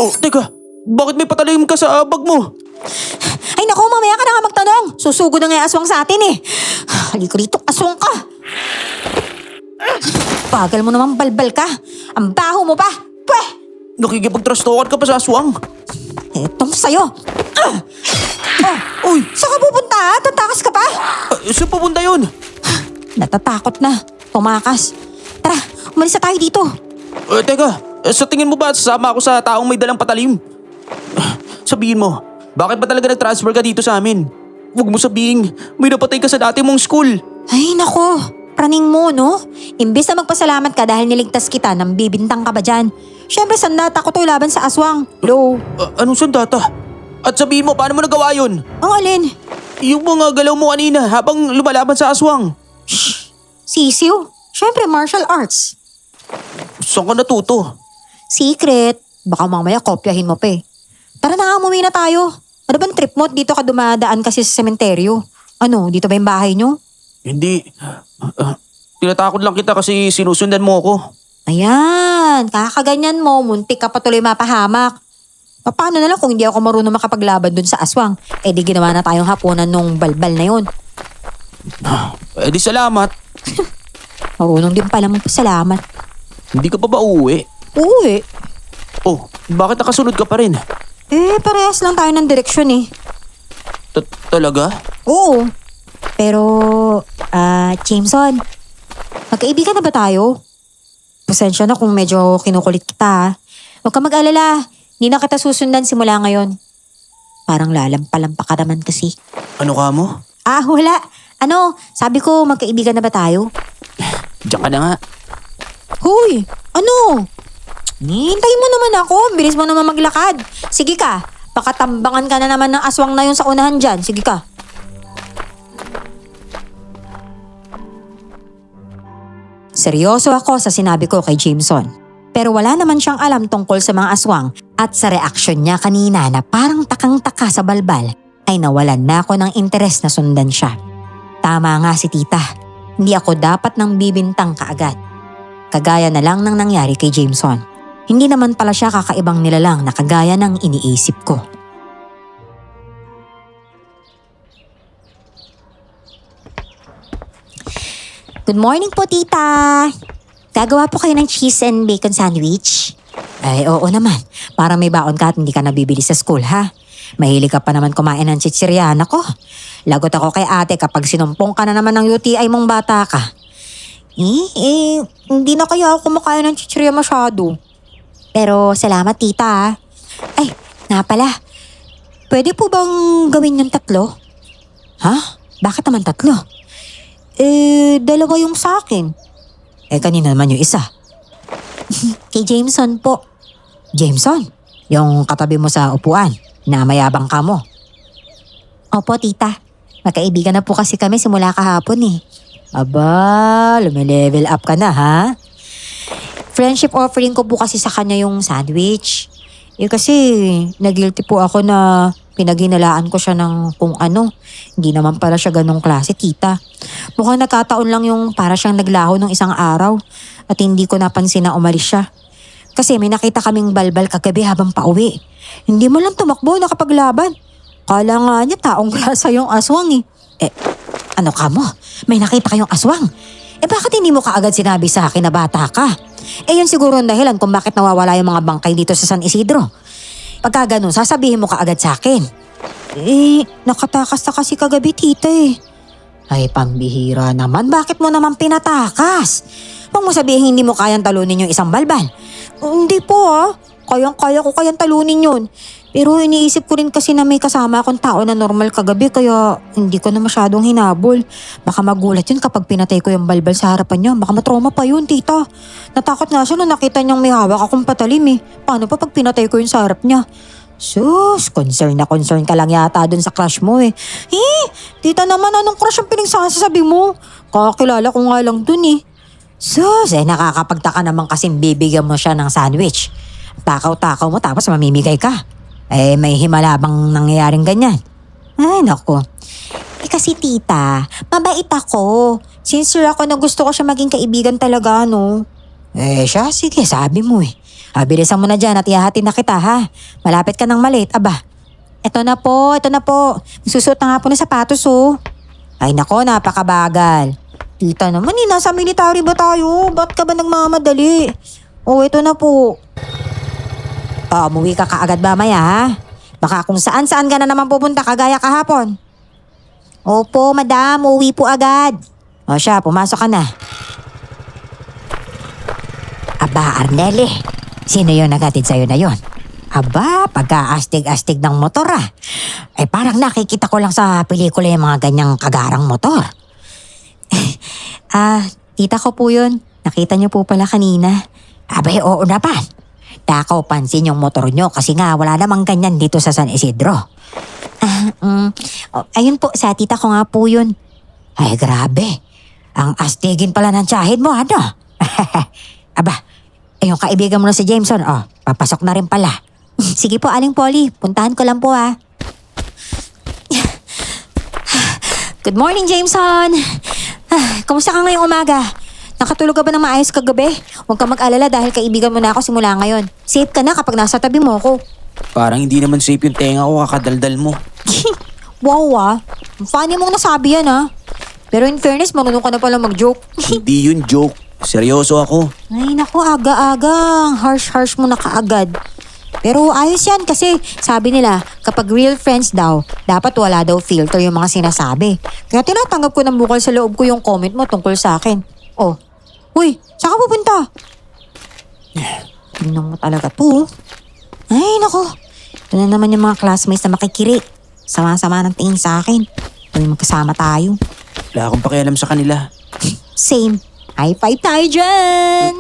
Speaker 2: Oh, teka. Bakit may patalim ka sa bag mo?
Speaker 1: Ay naku, mamaya ka na nga magtanong. Susugod na nga yung aswang sa atin eh. Halika rito, aswang ka. Bagal mo naman balbal ka. Ang baho mo pa. Pweh!
Speaker 2: Nakikipag-trastokan ka pa sa aswang.
Speaker 1: Etong sa'yo.
Speaker 2: Uy,
Speaker 1: Saan ka pupunta ha? Tatakas ka pa?
Speaker 2: saan pupunta yun?
Speaker 1: Natatakot na. Tumakas. Tara, umalis na tayo dito.
Speaker 2: Teka, sa tingin mo ba sasama ako sa taong may dalang patalim? Sabihin mo, bakit ba talaga nag-transfer ka dito sa amin? Huwag mo sabihin, may napatay ka sa dati mong school.
Speaker 1: Ay nako, praning mo no? Imbis na magpasalamat ka dahil niligtas kita nang bibintang ka ba dyan? Siyempre sandata ko to laban sa aswang. Lo.
Speaker 2: Anong sandata? At sabihin mo, paano mo nagawa yun?
Speaker 1: Ang alin?
Speaker 2: Yung mga galaw mo kanina habang lumalaban sa aswang.
Speaker 1: Sisiw. Siyempre martial arts.
Speaker 2: Saan ka natuto?
Speaker 1: Secret. Baka mamaya kopyahin mo pa eh. Tara na nga, umuwi na tayo. Ano bang trip mo? Dito ka dumadaan kasi sa sementeryo. Ano, dito ba yung bahay nyo?
Speaker 2: Hindi. Tinatakot lang kita kasi sinusundan mo ako.
Speaker 1: Ayan, kakaganyan mo, muntik ka pa tuloy mapahamak. Paano na lang kung hindi ako marunong makapaglaban dun sa aswang? Eh di ginawa na tayong hapunan nung balbal na yun.
Speaker 2: Di salamat.
Speaker 1: Marunong din pala magpasalamat.
Speaker 2: Hindi ka pa ba uuwi?
Speaker 1: Uwi.
Speaker 2: Oh, bakit nakasunod ka pa rin?
Speaker 1: Eh, parehas lang tayo ng direksyon eh.
Speaker 2: Talaga?
Speaker 1: Oo. Pero, Jameson, magkaibigan na ba tayo? Pasensya na kung medyo kinukulit kita ha. Huwag ka mag-alala. Hindi na kita susundan simula ngayon. Parang lalampa-lampa ka naman kasi.
Speaker 2: Ano ka mo?
Speaker 1: Wala. Ano, sabi ko magkaibigan na ba tayo?
Speaker 2: Diyan ka na nga.
Speaker 1: Hoy, ano? Hintayin mo naman ako. Bilis mo naman maglakad. Sige ka. Baka tambangan ka na naman ng aswang na yun sa unahan dyan. Sige ka. Seryoso ako sa sinabi ko kay Jameson. Pero wala naman siyang alam tungkol sa mga aswang at sa reaksyon niya kanina na parang takang-taka sa balbal ay nawalan na ako ng interes na sundan siya. Tama nga si tita. Hindi ako dapat nang bibintang kaagad. Kagaya na lang ng nangyari kay Jameson. Hindi naman pala siya kakaibang nilalang na kagaya ng iniisip ko. Good morning po, tita. Gagawa po kayo ng cheese and bacon sandwich? Ay, oo naman. Para may baon ka at hindi ka nabibili sa school, ha? Mahilig ka pa naman kumain ng chichiryan. Ako, lagot ako kay ate kapag sinumpong ka na naman ng UTI mong bata ka. Hindi na kaya ako kumakain ng chichirya masyado. Pero salamat, tita. Ay, nga pala. Pwede po bang gawin yung 3? Ha? Bakit naman 3? Dalawa yung sa akin. Kanina naman yung isa. Kay Jameson po. Jameson? Yung katabi mo sa upuan na mayabang ka mo. Opo, tita. Magkaibigan na po kasi kami simula kahapon eh. Aba, lumilevel up ka na ha? Friendship offering ko po kasi sa kanya yung sandwich. Kasi nagilty po ako na pinaghinalaan ko siya ng kung ano. Hindi naman pala siya ganong klase, tita. Mukhang nagkataon lang yung para siyang naglaho ng isang araw at hindi ko napansin na umalis siya. Kasi may nakita kaming balbal kagabi habang pauwi. Hindi mo lang tumakbo nakapaglaban. Kala nga niya taong grasa yung aswang eh. Ano ka mo? May nakita kayong aswang? Bakit hindi mo kaagad sinabi sa akin na bata ka? Yun siguro ang dahilan kung bakit nawawala yung mga bangkay dito sa San Isidro. Pagka ganun, sasabihin mo kaagad sa akin. Nakatakas na kasi kagabi, tita eh. Ay, pambihira naman. Bakit mo naman pinatakas? Huwag mo sabihin hindi mo kayang talunin yung isang balbal. Hindi po Kayang-kaya ko kayang talunin yun. Pero iniisip ko rin kasi na may kasama akong tao na normal kagabi kaya hindi ko na masyadong hinabol. Baka magulat yun kapag pinatay ko yung balbal sa harapan niya. Baka matrauma pa yun, tita. Natakot nga siya nung nakita niyang may hawak akong patalim eh. Paano pa pag pinatay ko yun sa harap niya? Sus, concern na concern ka lang yata dun sa crush mo eh. Tita naman, anong crush ang pinagsasabi mo? Kakilala ko nga lang dun eh. Sus, nakakapagtaka naman kasing bibigyan mo siya ng sandwich. Takaw-takaw mo tapos mamimigay ka. May himala bang nangyayaring ganyan? Ay, naku. Kasi tita, mabait ako. Sincere ako na gusto ko siya maging kaibigan talaga, no? Siya, sige, sabi mo eh. Bilisan mo na dyan at ihahatid na kita, ha? Malapit ka ng malate, aba. Ito na po. Susuot na nga po ng sapatos, oh. Ay, nako, napakabagal. Tita naman, nasa military ba tayo? Ba't ka ba nagmamadali? Ito na po. Umuwi ka kaagad ba maya, ha? Baka kung saan-saan ka na naman pupunta kagaya kahapon. Opo, madam. Uwi po agad. Siya, pumasok ka na. Aba, Arnel eh. Sino yun nagatid sa'yo na yun? Aba, pagka-astig-astig ng motor parang nakikita ko lang sa pelikula yung mga ganyang kagarang motor. Tita ko po yun. Nakita niyo po pala kanina. Abay, oo naman. Takaw pansin yung motor nyo kasi nga wala namang ganyan dito sa San Isidro. Ayun po, sa tita ko nga po yun. Ay, grabe. Ang astigin pala ng tsahid mo, ano? Aba, yung kaibigan mo na si Jameson, papasok na rin pala. Sige po, Aling Polly. Puntahan ko lang po, Good morning, Jameson. Kumusta ka ngayong umaga? Nakatulog ka ba ng maayos kagabi? Huwag ka mag-alala dahil kaibigan mo na ako simula ngayon. Safe ka na kapag nasa tabi mo ako.
Speaker 2: Parang hindi naman safe yung tenga ko kakadaldal mo.
Speaker 1: Wow funny mong nasabi yan Pero in fairness, marunong ka na pala mag-joke.
Speaker 2: Hindi yun joke. Seryoso ako.
Speaker 1: Ay naku, aga-aga. Harsh mo na kaagad. Pero ayos yan kasi sabi nila kapag real friends daw, dapat wala daw filter yung mga sinasabi. Kaya tinatanggap ko ng bukal sa loob ko yung comment mo tungkol sa akin. Uy, saan ka pupunta? Tingnan mo talaga to. Ay, nako. Ito na naman yung mga classmates na makikiri. Sama-sama ng tingin sa akin. Tuwing magkasama tayo.
Speaker 2: Wala akong pakialam sa kanila.
Speaker 1: Same. High five tayo dyan.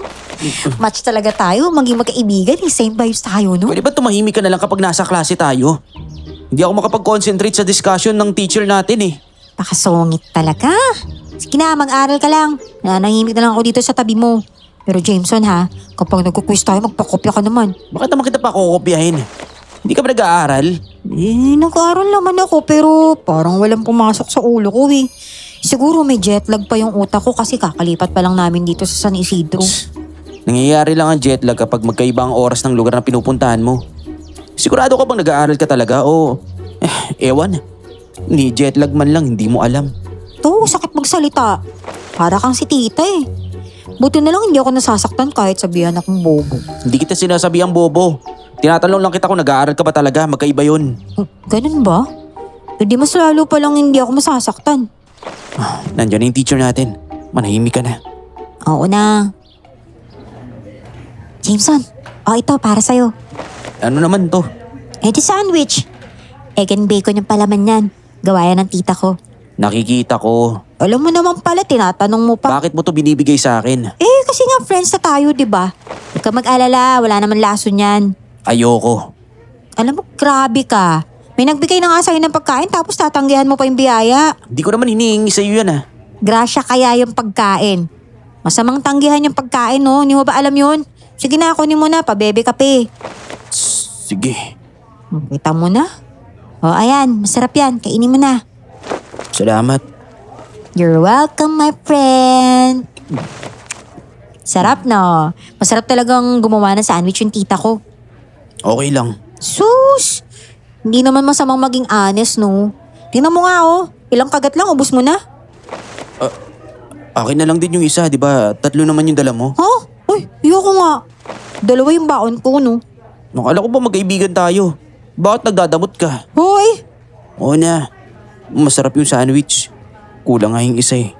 Speaker 1: Match talaga tayo. Maging magkaibigan. Same vibes tayo, no?
Speaker 2: Pwede ba tumahimik ka na lang kapag nasa klase tayo? Hindi ako makapag-concentrate sa discussion ng teacher natin eh.
Speaker 1: Pakasungit talaga. Sige na, mag-aral ka lang. Nanahimik na lang ako dito sa tabi mo. Pero Jameson kapag nagkukwis tayo, magpakopya ka naman.
Speaker 2: Bakit naman kita pa kukopyahin? Hindi ka ba nag-aaral?
Speaker 1: Nag-aaral naman ako pero parang walang pumasok sa ulo ko eh. Siguro may jet lag pa yung utak ko kasi kakalipat pa lang namin dito sa San Isidro.
Speaker 2: Nangyayari lang ang jet lag kapag magkaiba ang oras ng lugar na pinupuntahan mo. Sigurado ka bang nag-aaral ka talaga o ewan? Ni jet lag man lang, hindi mo alam.
Speaker 1: Sakit magsalita. Para kang si tita eh. Buti na lang hindi ako nasasaktan kahit sabihan akong bobo.
Speaker 2: Hindi kita sinasabihan bobo. Tinatanong lang kita kung nag-aaral ka ba talaga, magkaiba yun.
Speaker 1: Ganun ba? Hindi mas lalo pa lang hindi ako masasaktan.
Speaker 2: Nandiyan na yung teacher natin. Manahimik ka na.
Speaker 1: Oo na. Jameson, ito para sa'yo.
Speaker 2: Ano naman to?
Speaker 1: Di sandwich. Egg and bacon yung palaman yan. Gawa yan ng tita ko.
Speaker 2: Nakikita ko.
Speaker 1: Alam mo naman pala, tinatanong mo pa.
Speaker 2: Bakit mo to binibigay sa akin?
Speaker 1: Kasi nga friends na tayo, di ba? Huwag ka mag-alala, wala naman laso niyan.
Speaker 2: Ayoko.
Speaker 1: Alam mo, grabe ka. May nagbigay na nga sa'yo ng pagkain tapos tatanggihan mo pa yung biyaya.
Speaker 2: Hindi ko naman hinihingi sa'yo yan ah.
Speaker 1: Grasya kaya yung pagkain. Masamang tanggihan yung pagkain, no? Hindi mo ba alam yun? Sige na, kunin mo na, pabebe kape.
Speaker 2: Sige.
Speaker 1: Kita mo na. O ayan, masarap yan. Kainin mo na.
Speaker 2: Salamat.
Speaker 1: You're welcome, my friend. Sarap, no? Masarap talagang gumawa ng sandwich yung tita ko.
Speaker 2: Okay lang.
Speaker 1: Sus! Hindi naman masamang maging honest, no? Tingnan mo nga, oh. Ilang kagat lang, ubos mo na.
Speaker 2: Akin na lang din yung isa, di ba? 3 naman yung dala mo.
Speaker 1: Ha? Uy, ayoko nga. 2 yung baon ko, no?
Speaker 2: Nakala ko ba magkaibigan tayo? Bakit nagdadamot ka?
Speaker 1: Hoy!
Speaker 2: Oo na. Masarap yung sandwich. Kulang nga yung isa eh.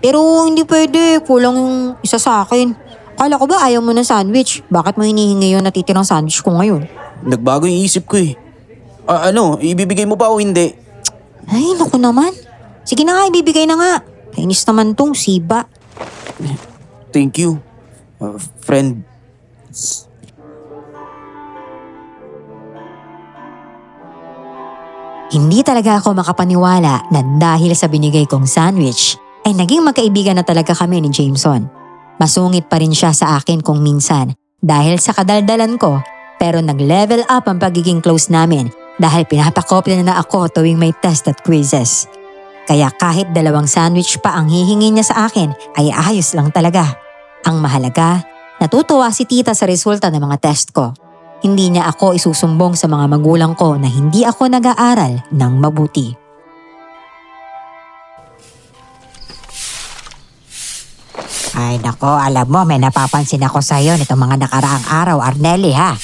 Speaker 1: Pero hindi pwede. Kulang yung isa sa akin. Kala ko ba ayaw mo ng sandwich? Bakit mo hinihingi yung natitirang sandwich ko ngayon?
Speaker 2: Nagbago yung isip ko eh. Ibibigay mo pa o hindi?
Speaker 1: Ay, naku naman. Sige na nga, ibibigay na nga. Kainis naman tong siba.
Speaker 2: Thank you, friend.
Speaker 1: Hindi talaga ako makapaniwala na dahil sa binigay kong sandwich, ay naging magkaibigan na talaga kami ni Jameson. Masungit pa rin siya sa akin kung minsan dahil sa kadaldalan ko, pero nag-level up ang pagiging close namin dahil pinapakopya na ako tuwing may test at quizzes. Kaya kahit 2 sandwich pa ang hihingi niya sa akin ay ayos lang talaga. Ang mahalaga, natutuwa si tita sa resulta ng mga test ko. Hindi niya ako isusumbong sa mga magulang ko na hindi ako nag-aaral ng mabuti. Ay nako, alam mo may napapansin ako sa iyo nitong mga nakaraang araw, Arnelli ha.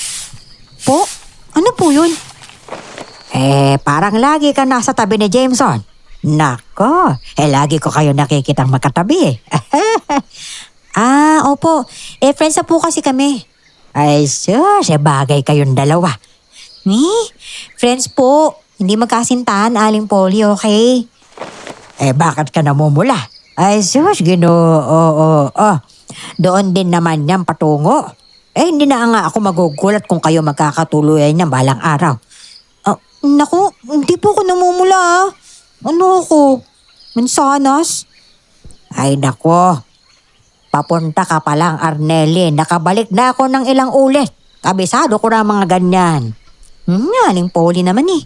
Speaker 1: Po? Ano po yun? Parang lagi ka nasa tabi ni Jameson. Nako, lagi ko kayo nakikitang magkatabi. Opo. Friends na po kasi kami. Ay sus, bagay kayong dalawa. Friends po. Hindi magkasintahan, Aling Polly, okay? Bakit ka namumula? Ay sus, Ginoo. Doon din naman niyang patungo. Hindi na nga ako magugulat kung kayo magkakatuluyan niya balang araw. Naku, hindi po ako namumula. Ano ako? Mansanas? Ay nako. Papunta ka pa lang, Arnelli. Nakabalik na ako ng ilang ulit. Kabisado ko na mga ganyan. Aling Polly naman eh.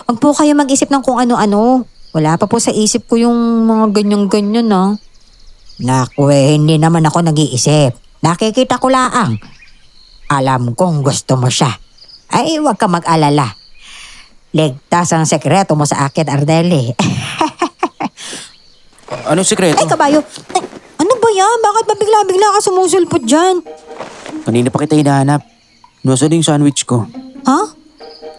Speaker 1: Huwag po kayo mag-isip ng kung ano-ano. Wala pa po sa isip ko yung mga ganyan-ganyan na. Naku hindi naman ako nag-iisip. Nakikita ko laang. Alam kong gusto mo siya. Ay, huwag ka mag-alala. Ligtas ang sekreto mo sa akin, Arnelli.
Speaker 2: Anong sikreto?
Speaker 1: Ay, kabayo. Ano ba yan? Bakit ba bigla-bigla ka sumusulpot dyan?
Speaker 2: Kanina pa kita hinahanap. Nasaan yung sandwich ko?
Speaker 1: Ha?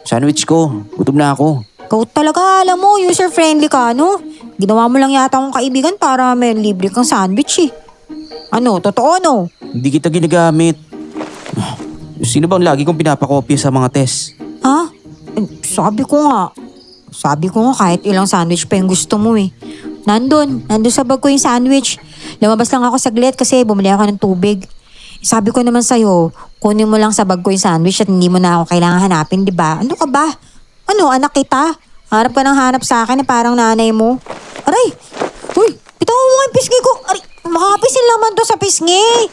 Speaker 2: Sandwich ko. Gutom na ako.
Speaker 1: Ikaw talaga, alam mo, user-friendly ka, no? Ginawa mo lang yata akong kaibigan para may libre kang sandwich eh. Ano, totoo no?
Speaker 2: Hindi kita ginagamit. Sino bang lagi kong pinapakopya sa mga test?
Speaker 1: Ha? Sabi ko nga kahit ilang sandwich pa yung gusto mo eh. Nandun sa bag ko yung sandwich. Lumabas lang ako saglit kasi bumili ako ng tubig. Sabi ko naman sa'yo, kunin mo lang sa bag ko yung sandwich at hindi mo na ako kailangan hanapin, di ba? Ano ka ba? Ano, anak kita? Harap ka ng hanap sa akin na parang nanay mo. Aray! Uy! Bitaw mo yung pisngi ko! Aray! Makapisin naman to sa pisngi!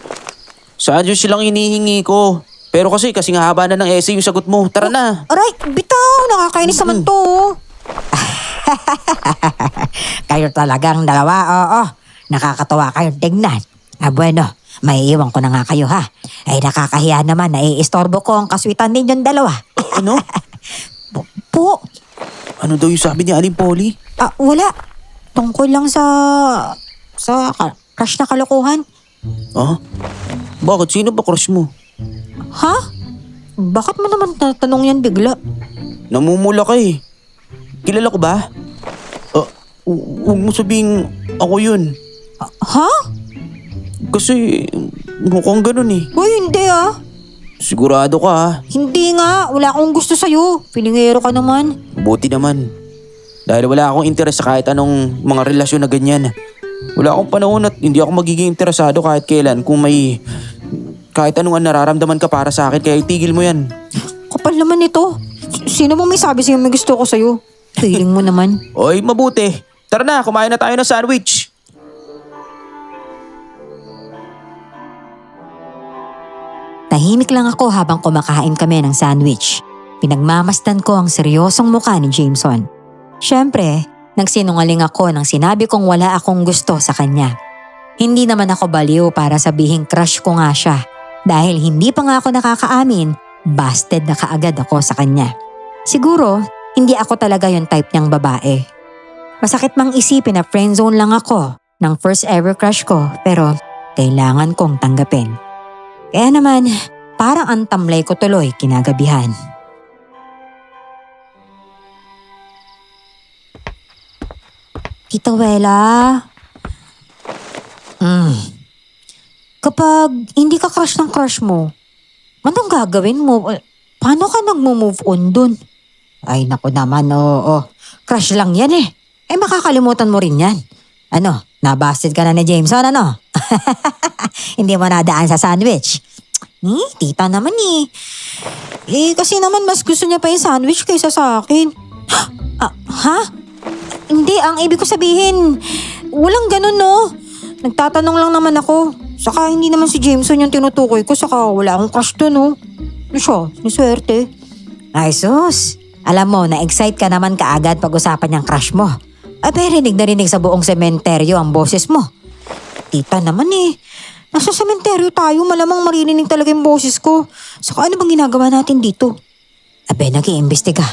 Speaker 2: Sandwich silang hinihingi ko. Pero kasi nga haba na ng essay yung sagot mo. Tara na!
Speaker 1: Aray! Bitaw! Nakakainis naman to. Kayo talagang dalawa, oo. Nakakatawa kayong tignan. Bueno, may iwan ko na nga kayo ha. Ay nakakahiya naman na iistorbo ko ang kaswitan ninyong dalawa.
Speaker 2: Ano?
Speaker 1: Po?
Speaker 2: Ano daw yung sabi ni Aling Polly?
Speaker 1: Wala. Tungkol lang sa crush na kalokohan.
Speaker 2: Bakit? Sino ba crush mo?
Speaker 1: Ha? Bakit mo naman tatanong yan bigla?
Speaker 2: Namumula ka eh. Kilala ko ba? Huwag mo sabihin ako yun.
Speaker 1: Ha?
Speaker 2: Kasi mukhang ganun eh.
Speaker 1: Uy, hindi ah.
Speaker 2: Sigurado ka ha?
Speaker 1: Hindi nga, wala akong gusto sa'yo. Pilingero ka naman.
Speaker 2: Buti naman. Dahil wala akong interes sa kahit anong mga relasyon na ganyan. Wala akong panahon at hindi ako magiging interesado kahit kailan kung may kahit anong nararamdaman ka para sa akin, kaya itigil mo yan.
Speaker 1: Kapal naman ito. Sino mo may sabi sa'yo may gusto ko sa'yo? Feeling mo naman.
Speaker 2: Oy, mabuti. Tara na, kumain na tayo ng sandwich.
Speaker 1: Tahimik lang ako habang kumakain kami ng sandwich. Pinagmamasdan ko ang seryosong mukha ni Jameson. Siyempre, nagsinungaling ako nang sinabi kong wala akong gusto sa kanya. Hindi naman ako baliw para sabihin crush ko nga siya. Dahil hindi pa nga ako nakakaamin, busted na kaagad ako sa kanya. Siguro, hindi ako talaga yung type niyang babae. Masakit mang isipin na friendzone lang ako ng first ever crush ko, pero kailangan kong tanggapin. Kaya naman, parang ang tamlay ko tuloy kinagabihan. Tita Wela. Kapag hindi ka crush ng crush mo, anong gagawin mo? Paano ka nagmo-move on dun? Ay naku naman, oo. Crush lang yan eh. Eh makakalimutan mo rin yan. Ano, nabasted ka na ni Jameson, ano? Hindi mo nadaan sa sandwich. Tita naman eh. Kasi naman mas gusto niya pa yung sandwich kaysa sa akin. Ha? Hindi, ang ibig ko sabihin, walang ganun no. Nagtatanong lang naman ako. Saka hindi naman si Jameson yung tinutukoy ko, saka wala akong crush doon no. Ano siya? Niswerte. Ay sus, alam mo, na-excite ka naman kaagad pag-usapan niyang crush mo. Ay, rinig na rinig sa buong sementeryo ang boses mo. Tita naman eh. Nasa sementeryo tayo, malamang maririnig talaga yung boses ko. Saka ano bang ginagawa natin dito? Abe, nag-iimbestiga.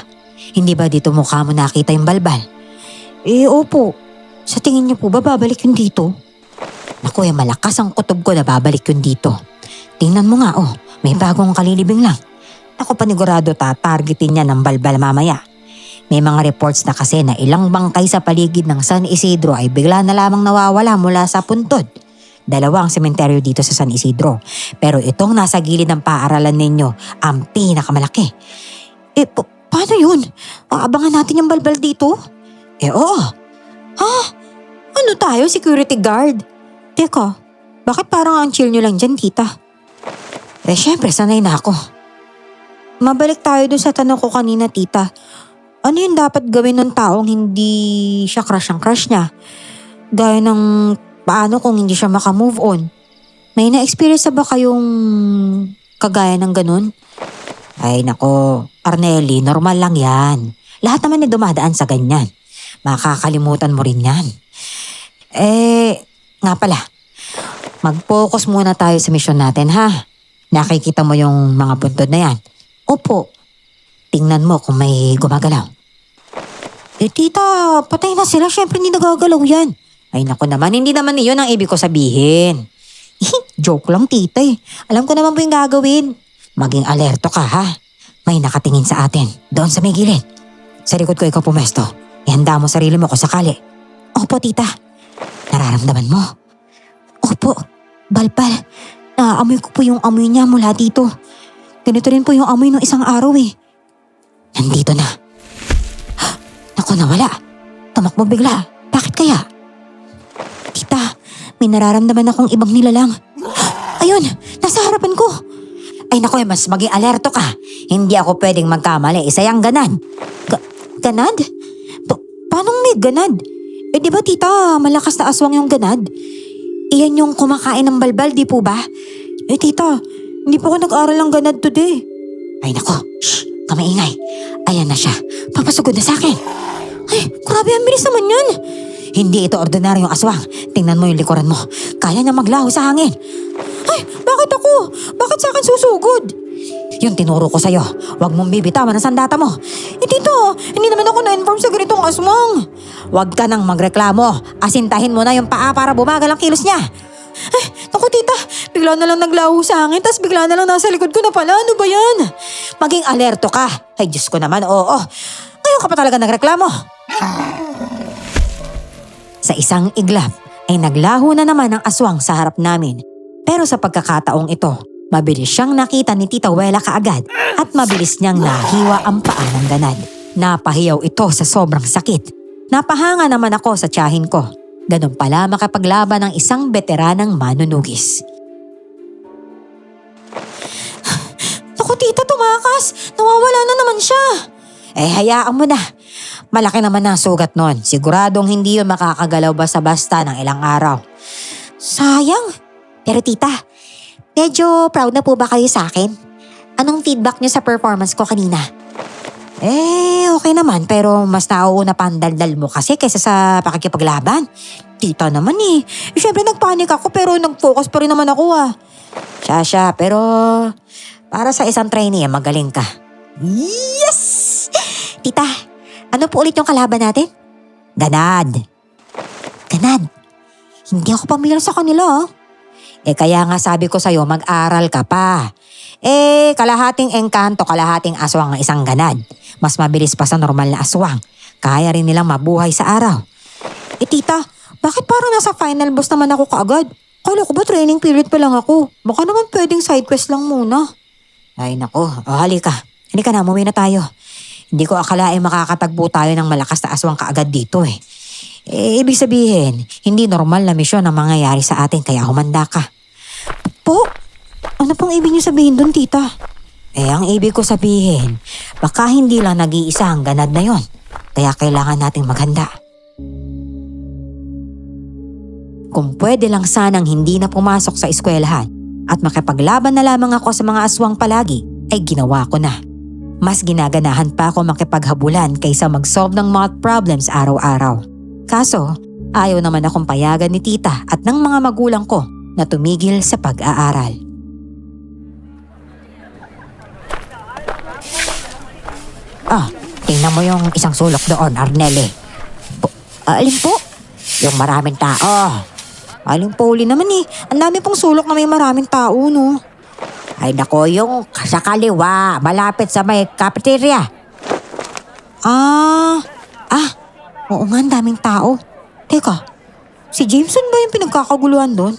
Speaker 1: Hindi ba dito mukha mo nakita yung balbal? Opo. Sa tingin niyo po ba babalik yun dito? Naku, malakas ang kutob ko na babalik yun dito. Tingnan mo nga, may bagong kalilibing lang. Ako panigurado targetin niya ng balbal mamaya. May mga reports na kasi na ilang bangkay sa paligid ng San Isidro ay bigla na lamang nawawala mula sa puntod. 2 ang sementeryo dito sa San Isidro. Pero itong nasa gilid ng paaralan ninyo, ang pinakamalaki. Paano yun? Aabangan natin yung balbal dito? Oo. Ha? Ano tayo, security guard? Teka, bakit parang ang chill nyo lang dyan, tita? Syempre, sanay na ako. Mabalik tayo dun sa tanong ko kanina, tita. Ano yung dapat gawin ng taong hindi siya crush ang crush niya? Gaya ng paano kung hindi siya makamove on? May na-experience na ba kayong kagaya ng ganun? Ay nako, Arnelli, normal lang yan. Lahat naman ay dumadaan sa ganyan. Makakalimutan mo rin yan. Nga pala, mag-focus muna tayo sa mission natin ha. Nakikita mo yung mga buntod na yan? Opo. Tingnan mo kung may gumagalaw. Tita, patay na sila. Siyempre hindi nagagalaw yan. Ay naku naman, hindi naman iyon ang ibig ko sabihin. Joke lang tita eh. Alam ko naman po yung gagawin. Maging alerto ka ha. May nakatingin sa atin, doon sa may gilid. Sa likod ko ikaw pumesto. Ihanda mo sarili mo kung sakali. Opo tita. Nararamdaman mo? Opo, balbal. Naaamoy ko po yung amoy niya mula dito. Ganito rin po yung amoy ng isang araw eh. Nandito na. Naku, nawala. Tumakbo bigla. Bakit kaya? Tita, may nararamdaman akong ibang nilalang. Ayun, nasa harapan ko. Ay naku, mas maging alerto ka. Hindi ako pwedeng magkamali. Isa yung ganad. Ganad? Paano may ganad? Di ba tita, malakas na aswang yung ganad? Iyan yung kumakain ng balbal, di po ba? Tita, hindi po ako nag-aral ng ganad today. Ay naku, shh, kamaingay. Ayan na siya. Papasugod na sa akin. Ay, grabe ang bilis naman yun. Hindi ito ordinaryong aswang. Tingnan mo yung likuran mo. Kaya niya maglaho sa hangin. Ay, bakit ako? Bakit sa akin susugod? Yung tinuro ko sa'yo, huwag mong bibitawan ang sandata mo. Tito, hindi naman ako na-inform sa ganitong aswang. Huwag ka nang magreklamo. Asintahin mo na yung paa para bumagal ang kilos niya. Ay, naku tita, bigla na lang naglaho sa hangin, tas bigla na lang nasa likod ko na pala. Ano ba yan? Maging alerto ka. Ay, Diyos ko naman, oo. Ngayon ka pa talaga nagreklamo. Sa isang iglap ay naglaho na naman ang aswang sa harap namin. Pero sa pagkakataong ito, Mabilis siyang nakita ni Tita Wela kaagad at mabilis niyang nahiwa ang paa ng ganad. Napahiyaw ito sa sobrang sakit. Napahanga naman ako sa tiyahin ko. Ganun pala makapaglaban ng isang veteranang manunugis. Naku tita, tumakas! Nawawala na naman siya! Hayaan mo na. Malaki naman ang sugat nun. Siguradong hindi yun makakagalaw basta-basta ng ilang araw. Sayang. Pero tita, medyo proud na po ba kayo sa akin? Anong feedback niyo sa performance ko kanina? Okay naman pero mas nauuna pa ang daldal mo kasi kaysa sa pakikipaglaban. Tita naman Siyempre nagpanik ako pero nag-focus pa rin naman ako Siya, pero para sa isang trainee magaling ka. Yes! Tita, ano po ulit yung kalaban natin? Ganad. Ganad? Hindi ako pamilyar sa kanila kaya nga sabi ko sa'yo mag-aral ka pa. Kalahating engkanto, kalahating aswang ang isang ganad. Mas mabilis pa sa normal na aswang. Kaya rin nilang mabuhay sa araw. Tita, bakit parang nasa final boss naman ako kaagad? Kala ko ba training period pa lang ako? Baka naman pwedeng side quest lang muna. Ay nako, halika. Halika na, umuwi na tayo. Hindi ko akalain makakatagpo tayo ng malakas na aswang kaagad dito ibig sabihin, hindi normal na misyon ang mangyayari sa atin kaya humanda ka. Po? Ano pong ibig niyo sabihin doon, tita? Ang ibig ko sabihin, baka hindi lang nag-iisa ang ganad na yon. Kaya kailangan nating maghanda. Kung pwede lang sanang hindi na pumasok sa eskwelahan at makipaglaban na lamang ako sa mga aswang palagi, ay ginawa ko na. Mas ginaganahan pa ako makipaghabulan kaysa mag-solve ng math problems araw-araw. Kaso, ayaw naman akong payagan ni tita at ng mga magulang ko na tumigil sa pag-aaral. Tingnan mo yung isang sulok doon, Arnelle. Alin po? Yung maraming tao. Aling Pauli naman Ang dami pong sulok na may maraming tao, no? Ay nako, yung sa kaliwa, malapit sa may cafeteria. Oo nga, ang daming tao. Teka, si Jameson ba yung pinagkakaguluhan doon?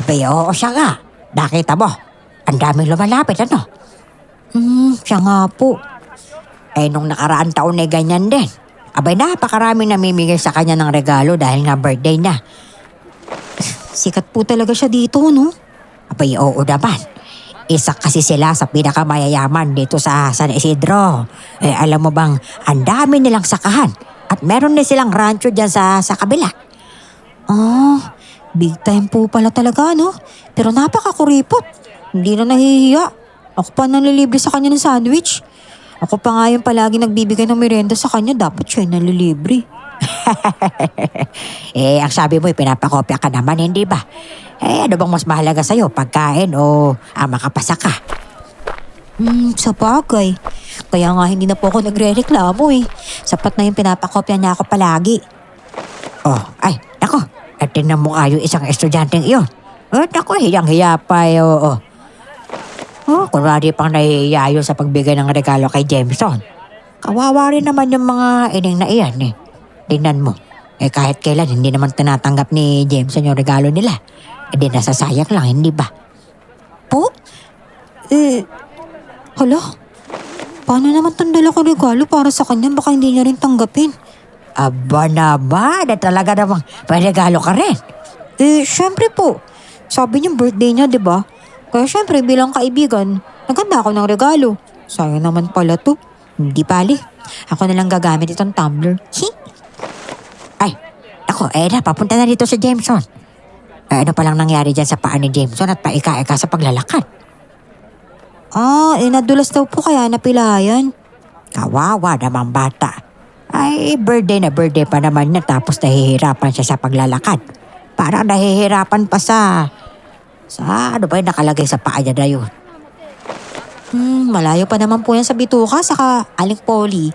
Speaker 1: Oo, siya nga. Nakita mo, ang daming lumalapit, ano? Siya nga po. Nung nakaraan taon ganyan din. Napakaraming namimigay sa kanya ng regalo dahil nga birthday niya. Sikat po talaga siya dito, no? Oo naman. Isa kasi sila sa pinakamayayaman dito sa San Isidro. Alam mo bang, ang dami nilang sakahan. At meron din silang rancho dyan sa kabila. Big time po pala talaga, no? Pero napakakuripot. Hindi na nahihiya. Ako pa nalilibre sa kanya ng sandwich. Ako pa nga yung palagi nagbibigay ng merenda sa kanya. Dapat siya yung nalilibre. Ang sabi mo, pinapakopya ka naman, hindi ba? Ano bang mas mahalaga sa'yo? Pagkain o makapasa ka? Sa bagay. Kaya nga hindi na po ako nagre-reklamo Sapat na yung pinapakopya niya ako palagi. Nako. At tingnan mo yung isang estudyanteng iyon. Nako, hiyang-hiya pa kunwari pang nahihiya yun sa pagbigay ng regalo kay Jameson. Kawawa rin naman yung mga ining na iyan Tingnan mo. Kahit kailan hindi naman tinatanggap ni Jameson yung regalo nila. Di nasasayang lang, hindi ba? Po? Hala? Paano naman itong dala ko regalo para sa kanya? Baka hindi niya rin tanggapin. Aba naman, talaga namang may regalo ka rin. Syempre po. Sabi niya birthday niya, di ba? Kaya syempre bilang kaibigan, naganda ako ng regalo. Sayang naman pala to. Hindi pali. Ako na lang gagamit itong tumbler. Papunta na dito si Jameson. Ano palang nangyari dyan sa paa ni Jameson at paika-ika sa paglalakad? Nadulas daw po kaya napilayan. Kawawa namang bata. Birthday na birthday pa naman niya tapos nahihirapan siya sa paglalakad. Parang nahihirapan pa sa ano ba yung nakalagay sa paa niya na yun? Malayo pa naman po yan sa bituka saka Aling Polly.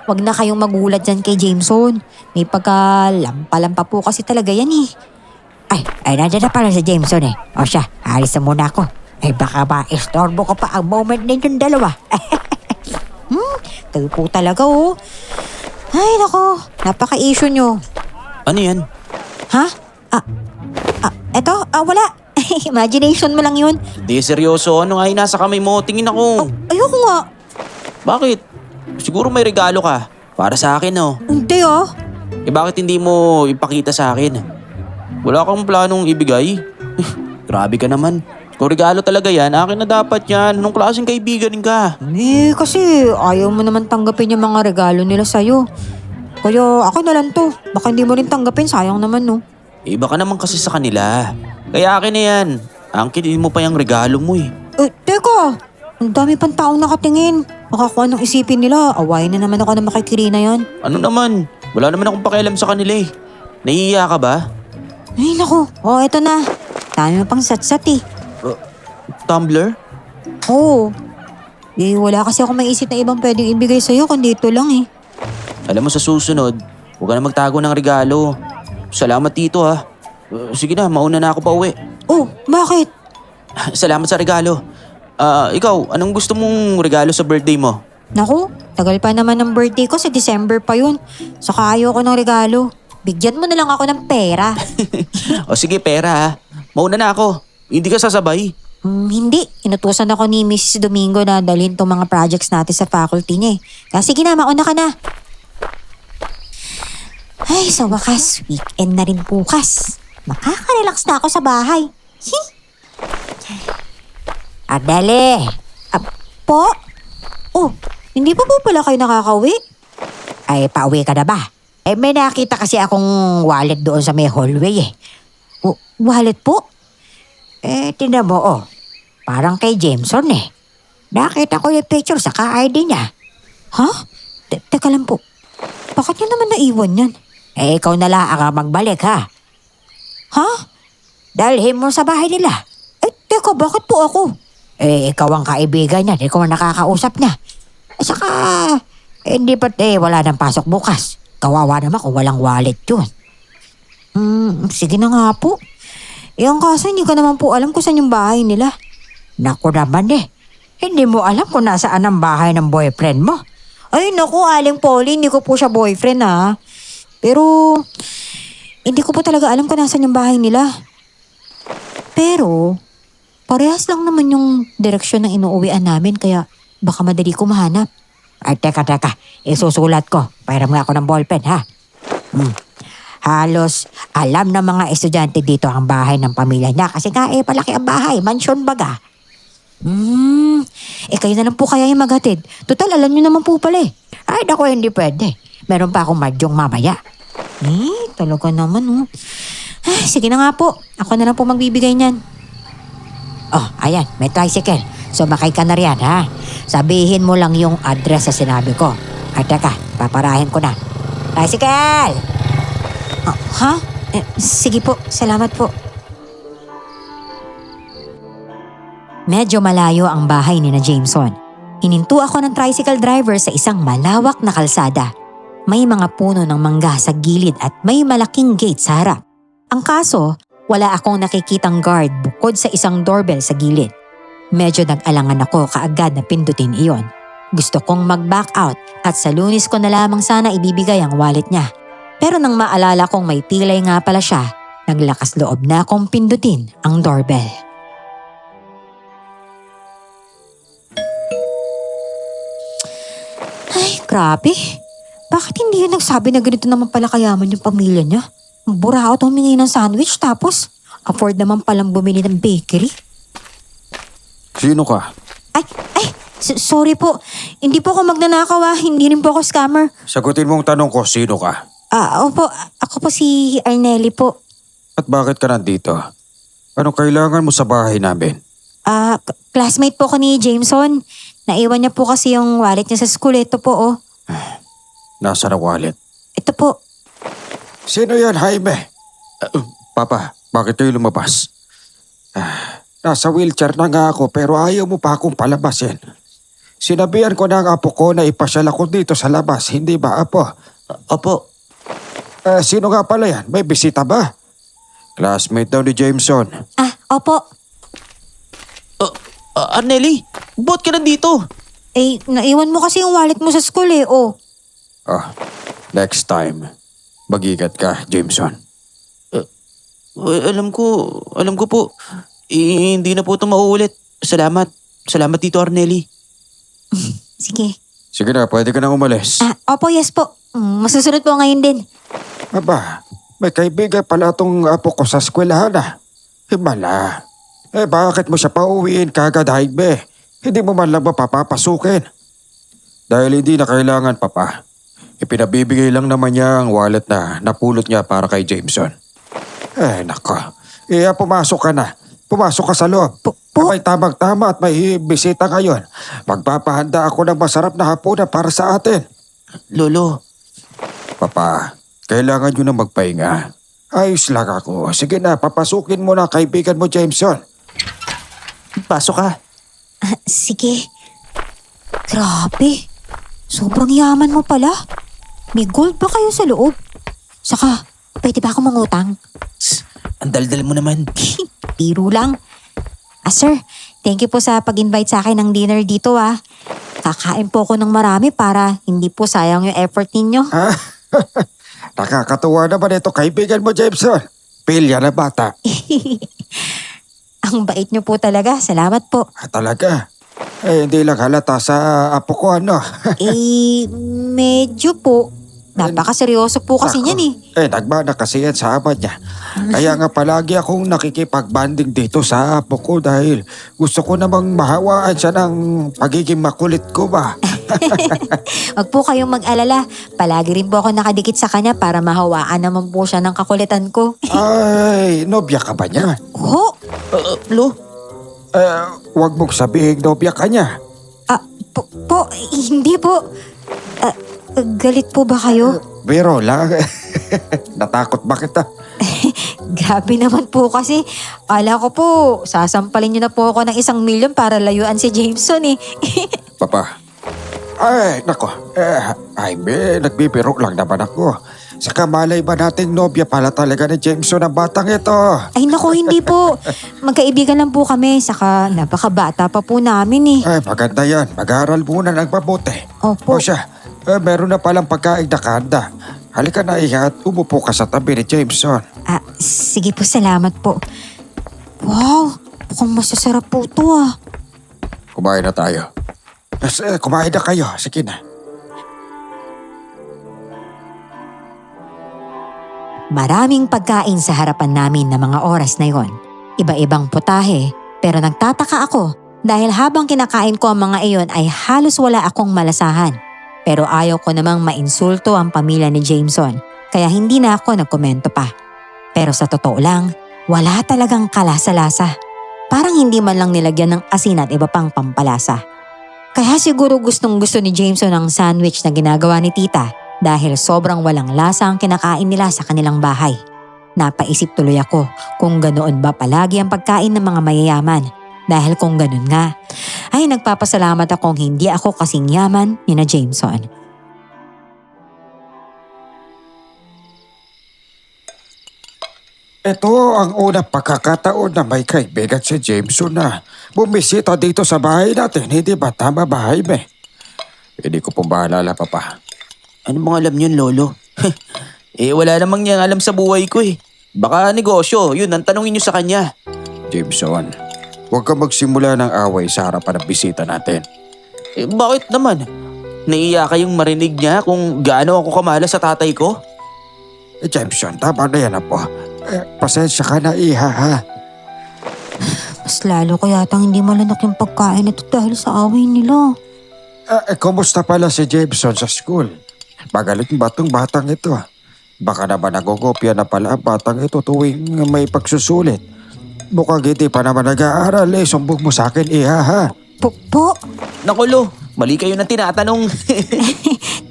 Speaker 1: Wag na kayong magulat dyan kay Jameson. May pagkalampa-lampa po kasi talaga yan nandiyan na pala si Jameson O siya, alis na muna ako. Baka ma-istorbo ko pa ang moment ninyong dalawa. Kayo po talaga Ay nako, napaka-issue nyo.
Speaker 2: Ano yan?
Speaker 1: Ha? Eto? Wala. Imagination mo lang yun.
Speaker 2: Hindi, seryoso. Ano nga yung nasa kamay mo? Tingin ako.
Speaker 1: Ayoko nga.
Speaker 2: Bakit? Siguro may regalo ka. Para sa akin, oh.
Speaker 1: Hindi ah.
Speaker 2: Eh bakit hindi mo ipakita sa akin? Wala kang planong ibigay? Grabe ka naman. Kung regalo talaga yan, akin na dapat yan. Anong klaseng kaibigan ka?
Speaker 1: Kasi ayaw mo naman tanggapin yung mga regalo nila sa'yo. Kaya ako na lang to. Baka hindi mo rin tanggapin, sayang naman no.
Speaker 2: Iba ka naman kasi sa kanila. Kaya akin na yan. Angkin mo pa yung regalo mo eh.
Speaker 1: Teka. Ang dami pang taong nakatingin. Baka kung anong isipin nila, awayin na naman ako na makikirina yan.
Speaker 2: Ano naman? Wala naman akong pakialam sa kanila eh. Nahihiya ka ba?
Speaker 1: Ay naku, eto na. Dami mo pang satsat eh.
Speaker 2: Tumblr?
Speaker 1: Oo. Wala kasi ako maisip na ibang pwedeng ibigay sa'yo kundi ito lang eh.
Speaker 2: Alam mo sa susunod, huwag ka na magtago ng regalo. Salamat dito ha. Sige na, mauna na ako pa uwi.
Speaker 1: Bakit?
Speaker 2: Salamat sa regalo. Ikaw, anong gusto mong regalo sa birthday mo?
Speaker 1: Naku, tagal pa naman ng birthday ko, sa December pa yun. Saka ayoko ng regalo. Bigyan mo na lang ako ng pera.
Speaker 2: O sige, pera ha. Mauna na ako. Hindi ka sasabay.
Speaker 1: Hindi. Inutusan ako ni Mrs. Domingo na dalhin tong mga projects natin sa faculty niya eh. Kaya sige na, mauna ka na. Ay, sa wakas, weekend na rin bukas. Makaka-relax na ako sa bahay. Adele! Po? Hindi pa po pala kayo nakakauwi? Ay, pauwi ka na ba? May nakita kasi akong wallet doon sa may hallway eh. Wallet po? Tingnan mo Parang kay Jameson eh. Nakita ko yung picture sa ka-ID niya. Ha? Teka lang po. Bakit niya naman naiwan yan? Ikaw na lang ang magbalik ha. Ha? Dalhin mo sa bahay nila. Teka, bakit po ako? Ikaw ang kaibigan niya. Ikaw ang nakakausap niya. Saka, hindi ba't wala nang pasok bukas. Kawawa naman kung walang wallet yun. Sige na nga po. Ang kaso hindi ko naman po alam kung saan yung bahay nila. Naku naman Hindi mo alam kung nasaan ang bahay ng boyfriend mo. Ay naku, Aling Polly, hindi ko po siya boyfriend ha. Pero, hindi ko po talaga alam kung nasaan yung bahay nila. Pero, parehas lang naman yung direksyon ng inuuwian namin kaya baka madali ko mahanap. Ay, teka. Isusulat ko. Pairam nga ako ng ballpen ha. Halos alam ng mga estudyante dito ang bahay ng pamilya niya kasi nga palaki ang bahay, mansion baga. Kayo na lang po kaya yung maghatid. Total, alam niyo naman po pala eh. Ay, naku, hindi pwede. Meron pa akong madyong mamaya. Talaga naman Ay, sige na nga po. Ako na lang po magbibigay niyan. Ayan, may tricycle. Sumakay ka na riyan, ha? Sabihin mo lang yung address sa sinabi ko. Ay, teka, paparahin ko na. Tricycle! Ha? Sige po, salamat po. Medyo malayo ang bahay ni na Jameson. Hininto ako ng tricycle driver sa isang malawak na kalsada. May mga puno ng mangga sa gilid at may malaking gate sa harap. Ang kaso, wala akong nakikitang guard bukod sa isang doorbell sa gilid. Medyo nag-alangan ako kaagad na pindutin iyon. Gusto kong mag-back out at sa Lunes ko na lamang sana ibibigay ang wallet niya. Pero nang maalala kong may pilay nga pala siya, naglakas loob na akong pindutin ang doorbell. Ay, grabe. Bakit hindi yun nagsabi na ganito naman pala kayaman yung pamilya niya? Buraot humingi ng sandwich tapos afford naman palang bumili ng bakery.
Speaker 3: Sino ka?
Speaker 1: Sorry po. Hindi po ako magnanakaw Hindi rin po ako scammer.
Speaker 3: Sagutin mong tanong ko, sino ka?
Speaker 1: Opo. Ako po si Arnelli po.
Speaker 3: At bakit ka nandito? Anong kailangan mo sa bahay namin?
Speaker 1: Classmate po ko ni Jameson. Naiwan niya po kasi yung wallet niya sa school. Ito po
Speaker 3: Nasa na wallet?
Speaker 1: Ito po.
Speaker 3: Sino yan, Jaime? Papa, bakit kayo lumabas? Nasa wheelchair na nga ako pero ayaw mo pa akong palabasin. Sinabihan ko na ang apo ko na ipasyal ako dito sa labas, hindi ba apo?
Speaker 2: Opo.
Speaker 3: Sino nga pala yan? May bisita ba? Classmate daw ni Jameson.
Speaker 1: Opo.
Speaker 2: Arnelli, ba't ka nandito?
Speaker 1: Naiwan mo kasi yung wallet mo sa school
Speaker 3: Next time, mag-ingat ka, Jameson.
Speaker 2: Alam ko po. Hindi na po ito mauulit. Salamat. Salamat Tito Arnelli.
Speaker 1: Sige.
Speaker 3: Sige na, pwede ka nang umalis.
Speaker 1: Opo, yes po. Masusunod po ngayon din.
Speaker 3: Aba, may kaibigan pala itong apo ko sa eskwelahan ah. Himala. Bakit mo siya pauwiin kagad, Jaime? Hindi mo man lang ba papapasukin? Dahil hindi na kailangan, Papa. Ipinabibigay lang naman niya ang wallet na napulot niya para kay Jameson. Nako. Pumasok ka na. Pumasok ka sa loob.
Speaker 1: Po?
Speaker 3: May tamang-tama at may bisita ngayon. Magpapahanda ako ng masarap na hapunan para sa atin.
Speaker 2: Lolo,
Speaker 3: Papa, kailangan nyo na magpahinga. Ayos lang ako. Sige na, papasukin mo na kaibigan mo, Jameson.
Speaker 2: pasok ka.
Speaker 1: Sige. Grabe. Sobrang yaman mo pala. May gold ba kayo sa loob? Saka, pwede ba ako mangutang?
Speaker 2: Ang daldal mo naman.
Speaker 1: Biro lang. Sir, thank you po sa pag-invite sa akin ng dinner dito Kakain po ako ng marami para hindi po sayang yung effort ninyo.
Speaker 3: Nakakatuwa naman ito, kaibigan mo, Jameson. Pilya na bata.
Speaker 1: Ang bait niyo po talaga. Salamat po.
Speaker 3: Talaga. Hindi lang halata sa apo ko, ano.
Speaker 1: Medyo po. Napakaseryoso po kasi niyan
Speaker 3: Nagmana kasi yan sa ama niya. Kaya nga palagi akong nakikipag-banding dito sa apo ko dahil gusto ko namang mahawaan siya ng pagiging makulit ko ba.
Speaker 1: Wag po kayong mag-alala. Palagi rin po ako nakadikit sa kanya para mahawaan naman po siya ng kakulitan ko.
Speaker 3: Ay, nobya ka ba niya?
Speaker 1: Ho?
Speaker 2: Lo,
Speaker 3: Huwag mong sabihin nobya ka niya.
Speaker 1: Hindi po. Galit po ba kayo?
Speaker 3: Biro lang. Natakot ba kita?
Speaker 1: Grabe naman po kasi. Kala ko po, sasampalin niyo na po ako ng 1,000,000 para layuan si Jameson
Speaker 3: Papa. Ay, nako. Jaime, nagbibiro lang naman ako. Saka malay ba nating nobya pala talaga ni Jameson ang batang ito?
Speaker 1: Ay nako, hindi po. Magkaibigan lang po kami. Saka napakabata pa po namin
Speaker 3: Ay, maganda yan. Mag-aaral muna ng mabuti.
Speaker 1: Opo.
Speaker 3: O siya, meron na palang pagkain na kanda. Halika na iha at umupo ka sa tabi ni Jameson.
Speaker 1: Sige po, salamat po. Wow, mukhang masasarap po ito
Speaker 3: Kumain na tayo. Kumain na kayo. Sige na.
Speaker 1: Maraming pagkain sa harapan namin na mga oras na yon. Iba-ibang putahe, pero nagtataka ako dahil habang kinakain ko ang mga iyon ay halos wala akong malasahan. Pero ayaw ko namang mainsulto ang pamilya ni Jameson, kaya hindi na ako nagkomento pa. Pero sa totoo lang, wala talagang kalasa-lasa. Parang hindi man lang nilagyan ng asin at iba pang pampalasa. Kaya siguro gustong gusto ni Jameson ang sandwich na ginagawa ni tita dahil sobrang walang lasa ang kinakain nila sa kanilang bahay. Napaisip tuloy ako kung ganoon ba palagi ang pagkain ng mga mayayaman. Dahil kung ganun nga, ay nagpapasalamat akong hindi ako kasing yaman ni na Jameson.
Speaker 3: Ito ang unang pagkakataon na may kaibigan si Jameson na bumisita dito sa bahay natin. Hindi ba tama ba, Jaime? Hindi ko po maalala, Papa.
Speaker 2: ano bang alam yun, Lolo? Wala namang niyang alam sa buhay ko Baka negosyo, yun ang tanongin niyo sa kanya.
Speaker 3: Jameson, huwag ka magsimula ng away sa harapan ng bisita natin.
Speaker 2: Bakit naman? Naiiya kayong marinig niya kung gaano ako kamala sa tatay ko?
Speaker 3: Jameson, tama na yan, Apo. Pasensya ka na, iha, ha?
Speaker 1: Mas lalo ko yatang hindi malanok yung pagkain ito dahil sa away nila.
Speaker 3: Kumusta pala si Jameson sa school? Magaling ba itong batang ito? Baka naman nagugopya na pala ang batang ito tuwing may pagsusulit. Mukhang hindi pa naman nag-aaral sumbong mo sa akin, iha, ha?
Speaker 1: Po?
Speaker 2: Naku, Lo, mali kayo na tinatanong.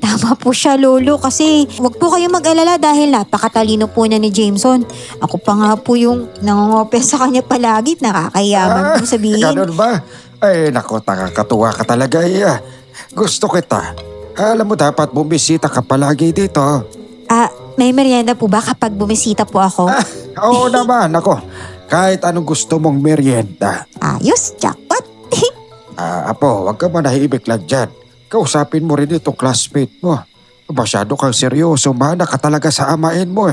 Speaker 1: Tama po siya, Lolo, kasi wag po kayo mag-alala dahil napakatalino po niya ni Jameson. Ako pa nga po yung nangongopya sa kanya palagi at nakakayaman po sabihin.
Speaker 3: Ganun ba? Ay, naku, nakakatuwa ka talaga, iha. Gusto kita. Alam mo, dapat bumisita ka palagi dito.
Speaker 1: May merienda po ba kapag bumisita po ako?
Speaker 3: Oo naman, ako. Kahit anong gusto mong merienda.
Speaker 1: Ayos, jackpot.
Speaker 3: Apo, wag ka manahimik lang dyan. Kausapin mo rin itong classmate mo. Masyado kang seryoso, mana ka talaga sa amain mo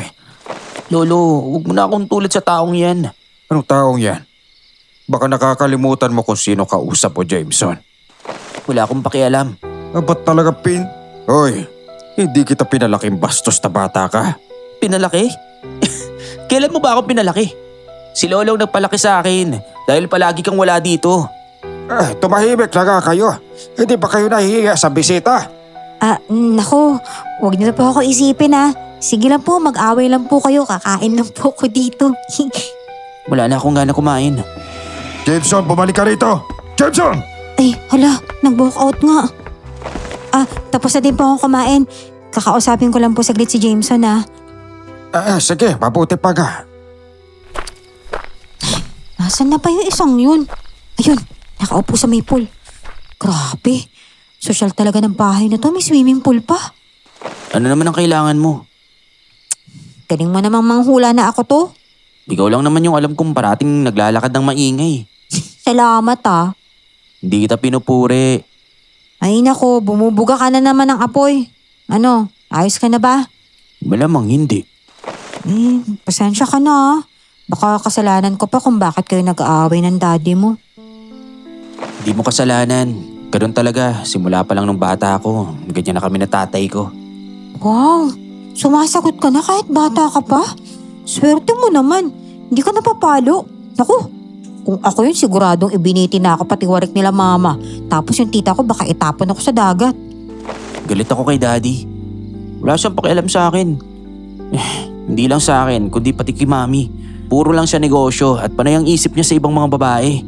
Speaker 2: Lolo, huwag mo na akong tulad sa taong yan.
Speaker 3: Anong taong yan? Baka nakakalimutan mo kung sino kausap mo, Jameson.
Speaker 2: Wala akong pakialam.
Speaker 3: Ba't talaga Hoy, hindi kita pinalaking bastos na bata ka.
Speaker 2: Pinalaki? Kailan mo ba ako pinalaki? Si Lolo ang nagpalaki sa akin dahil palagi kang wala dito.
Speaker 3: Tumahimik na nga kayo. Hindi ba kayo nahihiya sa bisita?
Speaker 1: Nako, huwag niyo na po ako isipin Sige lang po, mag-away lang po kayo, kakain lang po ko dito.
Speaker 2: Wala na akong gana kumain.
Speaker 3: Jameson, bumalik ka rito! Jameson!
Speaker 1: Ay, hala, nag-walk out nga. Tapos na din po ako kumain. Kakausapin ko lang po saglit si Jameson
Speaker 3: Sige, mabuti pa nga.
Speaker 1: Nasaan na pa yung isang yun? Ayun, nakaupo sa may pool. Grabe, social talaga ng bahay na to, may swimming pool pa.
Speaker 2: Ano naman ang kailangan mo?
Speaker 1: Galing mo namang manghula na ako to.
Speaker 2: Ikaw lang naman yung alam kong parating naglalakad ng maingay.
Speaker 1: Salamat
Speaker 2: Hindi kita pinupuri.
Speaker 1: Ay nako, bumubuga ka na naman ng apoy. Ano, ayos ka na ba?
Speaker 2: Malamang hindi.
Speaker 1: Pasensya ka na Baka kasalanan ko pa kung bakit kayo nag-aaway ng daddy mo.
Speaker 2: Hindi mo kasalanan. Ganun talaga, simula pa lang nung bata ako. Ganyan na kami na tatay ko.
Speaker 1: Wow, sumasagot ka na kahit bata ka pa? Swerte mo naman, hindi ka napapalo. Naku, kung ako yun siguradong ibiniti na ako pati warik nila mama. Tapos yung tita ko baka itapon ako sa dagat.
Speaker 2: Galit ako kay daddy. Wala siyang pakialam sa akin. Hindi lang sa akin, kundi pati kay mami. Puro lang siya negosyo at panay ang isip niya sa ibang mga babae.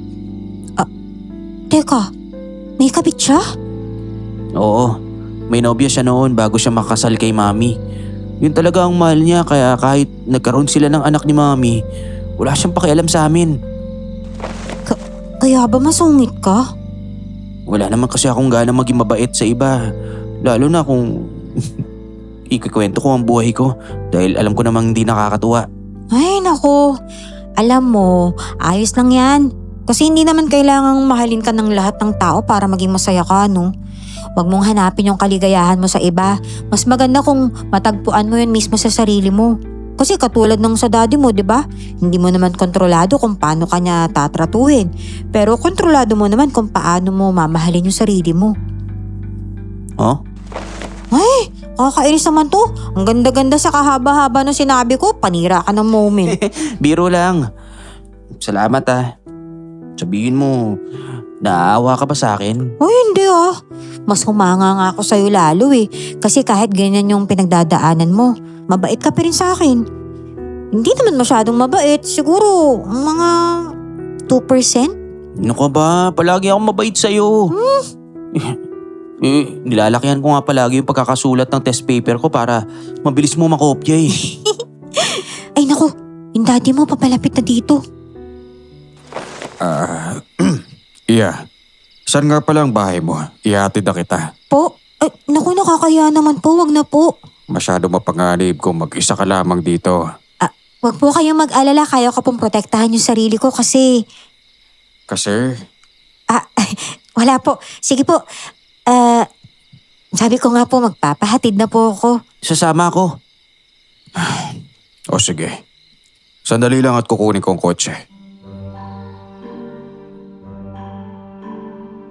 Speaker 1: Teka, may kabit siya?
Speaker 2: Oo, may nobya siya noon bago siya makasal kay mami. Yun talaga ang mahal niya kaya kahit nagkaroon sila ng anak ni mami, wala siyang pakialam sa amin.
Speaker 1: Kaya ba masungit ka?
Speaker 2: Wala naman kasi akong gana maging mabait sa iba. Lalo na kung ikikwento ko ang buhay ko dahil alam ko namang hindi nakakatuwa.
Speaker 1: Ay nako, alam mo, ayos lang yan. Kasi hindi naman kailangang mahalin ka ng lahat ng tao para maging masaya ka, no? Huwag mong hanapin yung kaligayahan mo sa iba. Mas maganda kung matagpuan mo yun mismo sa sarili mo. Kasi katulad ng sa daddy mo, di ba? Hindi mo naman kontrolado kung paano ka niya tatratuhin. Pero kontrolado mo naman kung paano mo mamahalin yung sarili mo.
Speaker 2: Oh?
Speaker 1: Ay, kakainis naman to. Ang ganda-ganda sa kahaba-haba ng sinabi ko. Panira ka ng moment.
Speaker 2: Biro lang. Salamat Sabihin mo, naaawa ka ba sa akin?
Speaker 1: Ay, hindi Mas humanga nga ako sa'yo lalo Kasi kahit ganyan yung pinagdadaanan mo, mabait ka pa rin sa akin. Hindi naman masyadong mabait. Siguro, mga 2%?
Speaker 2: Ano ka ba? Palagi akong mabait sa'yo. Nilalakyan ko nga palagi yung pagkakasulat ng test paper ko para mabilis mo makopya
Speaker 1: Ay naku, yung daddy mo papalapit na dito.
Speaker 3: Iya, saan nga pala ang bahay mo? Ihatid na kita.
Speaker 1: Po? Ay, naku, nakakaya naman po. Wag na po.
Speaker 3: Masyado mapanganib kung mag-isa ka lamang dito.
Speaker 1: Wag po kayong mag-alala. Kaya ko pong protektahan yung sarili ko kasi...
Speaker 3: Kasi?
Speaker 1: Wala po. Sige po. Sabi ko nga po, magpapahatid na po ako.
Speaker 2: Sasama ako.
Speaker 3: O sige. Sandali lang at kukunin ko ang kotse.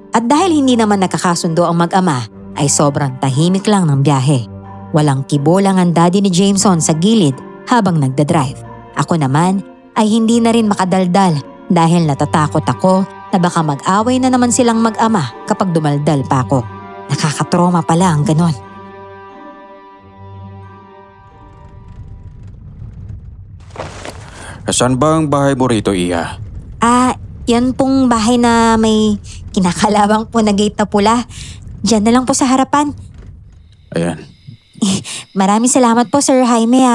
Speaker 1: At dahil hindi naman nakakasundo ang mag-ama, ay sobrang tahimik lang ng biyahe. Walang kibo lang ang daddy ni Jameson sa gilid habang nagdadrive. Ako naman ay hindi na rin makadaldal dahil natatakot ako na baka mag-away na naman silang mag-ama kapag dumaldal pa ako. Nakakatroma pala ang ganon.
Speaker 3: Saan ba ang bahay mo rito, Iya?
Speaker 1: Yan pong bahay na may kinakalawang po na gate na pula. Diyan na lang po sa harapan.
Speaker 3: Ayan,
Speaker 1: Maraming salamat po, Sir Jaime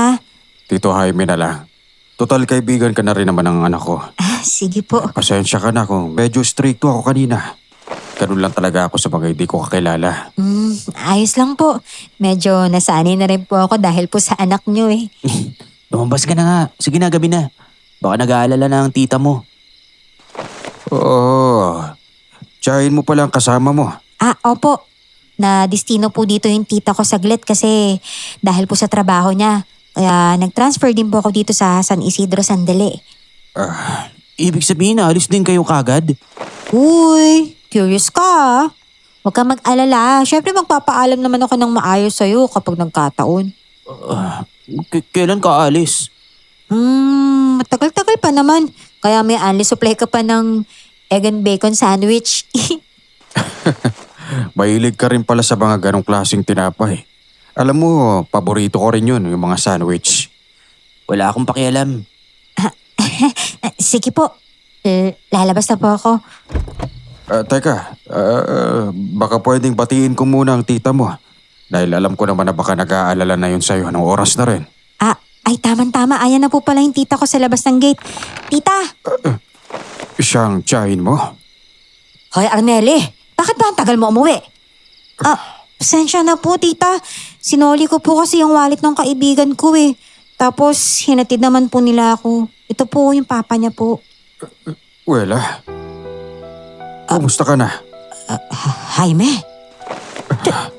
Speaker 3: Tito Jaime na lang. Total kaibigan ka na rin naman ng anak ko.
Speaker 1: Sige po.
Speaker 3: Pasensya ka na kung medyo stricto ako kanina. Ganun lang talaga ako sa mga hindi ko kakilala.
Speaker 1: Ayos lang po. Medyo nasanay na rin po ako dahil po sa anak niyo
Speaker 2: Lumabas ka na nga. Sige na, gabi na. Baka nag-aalala na ang tita mo.
Speaker 3: Oo. Tiyahin mo palang kasama mo.
Speaker 1: Opo. Na destino po dito yung tita ko saglit kasi dahil po sa trabaho niya. Kaya nag-transfer din po ako dito sa San Isidro sandali.
Speaker 2: Ibig sabihin, alis din kayo kagad?
Speaker 1: Uy, curious ka ah. Huwag kang mag-alala. Siyempre magpapaalam naman ako ng maayos sa'yo kapag nagkataon.
Speaker 2: Kailan ka alis?
Speaker 1: Matagal-tagal pa naman. Kaya may only supply ka pa ng egg and bacon sandwich.
Speaker 3: Mahilig ka rin pala sa mga ganong klaseng tinapay. Alam mo, paborito ko rin yun, yung mga sandwich.
Speaker 2: Wala akong pakialam.
Speaker 1: Sige po. Lalabas na po ako.
Speaker 3: Teka, baka pwedeng batiin ko muna ang tita mo. Dahil alam ko naman na baka nag-aalala na yun sa'yo anong oras na rin.
Speaker 1: Ay tama-tama. Ayan na po pala yung tita ko sa labas ng gate. Tita!
Speaker 3: Siyang tiyahin mo?
Speaker 1: Hoy Arneli, bakit ba ang tagal mo umuwi? Pasensya na po tita. Sinoli ko po kasi yung wallet ng kaibigan ko eh. Tapos hinatid naman po nila ako. Ito po yung papa niya po.
Speaker 3: Wala. Kumusta ka na?
Speaker 1: Jaime?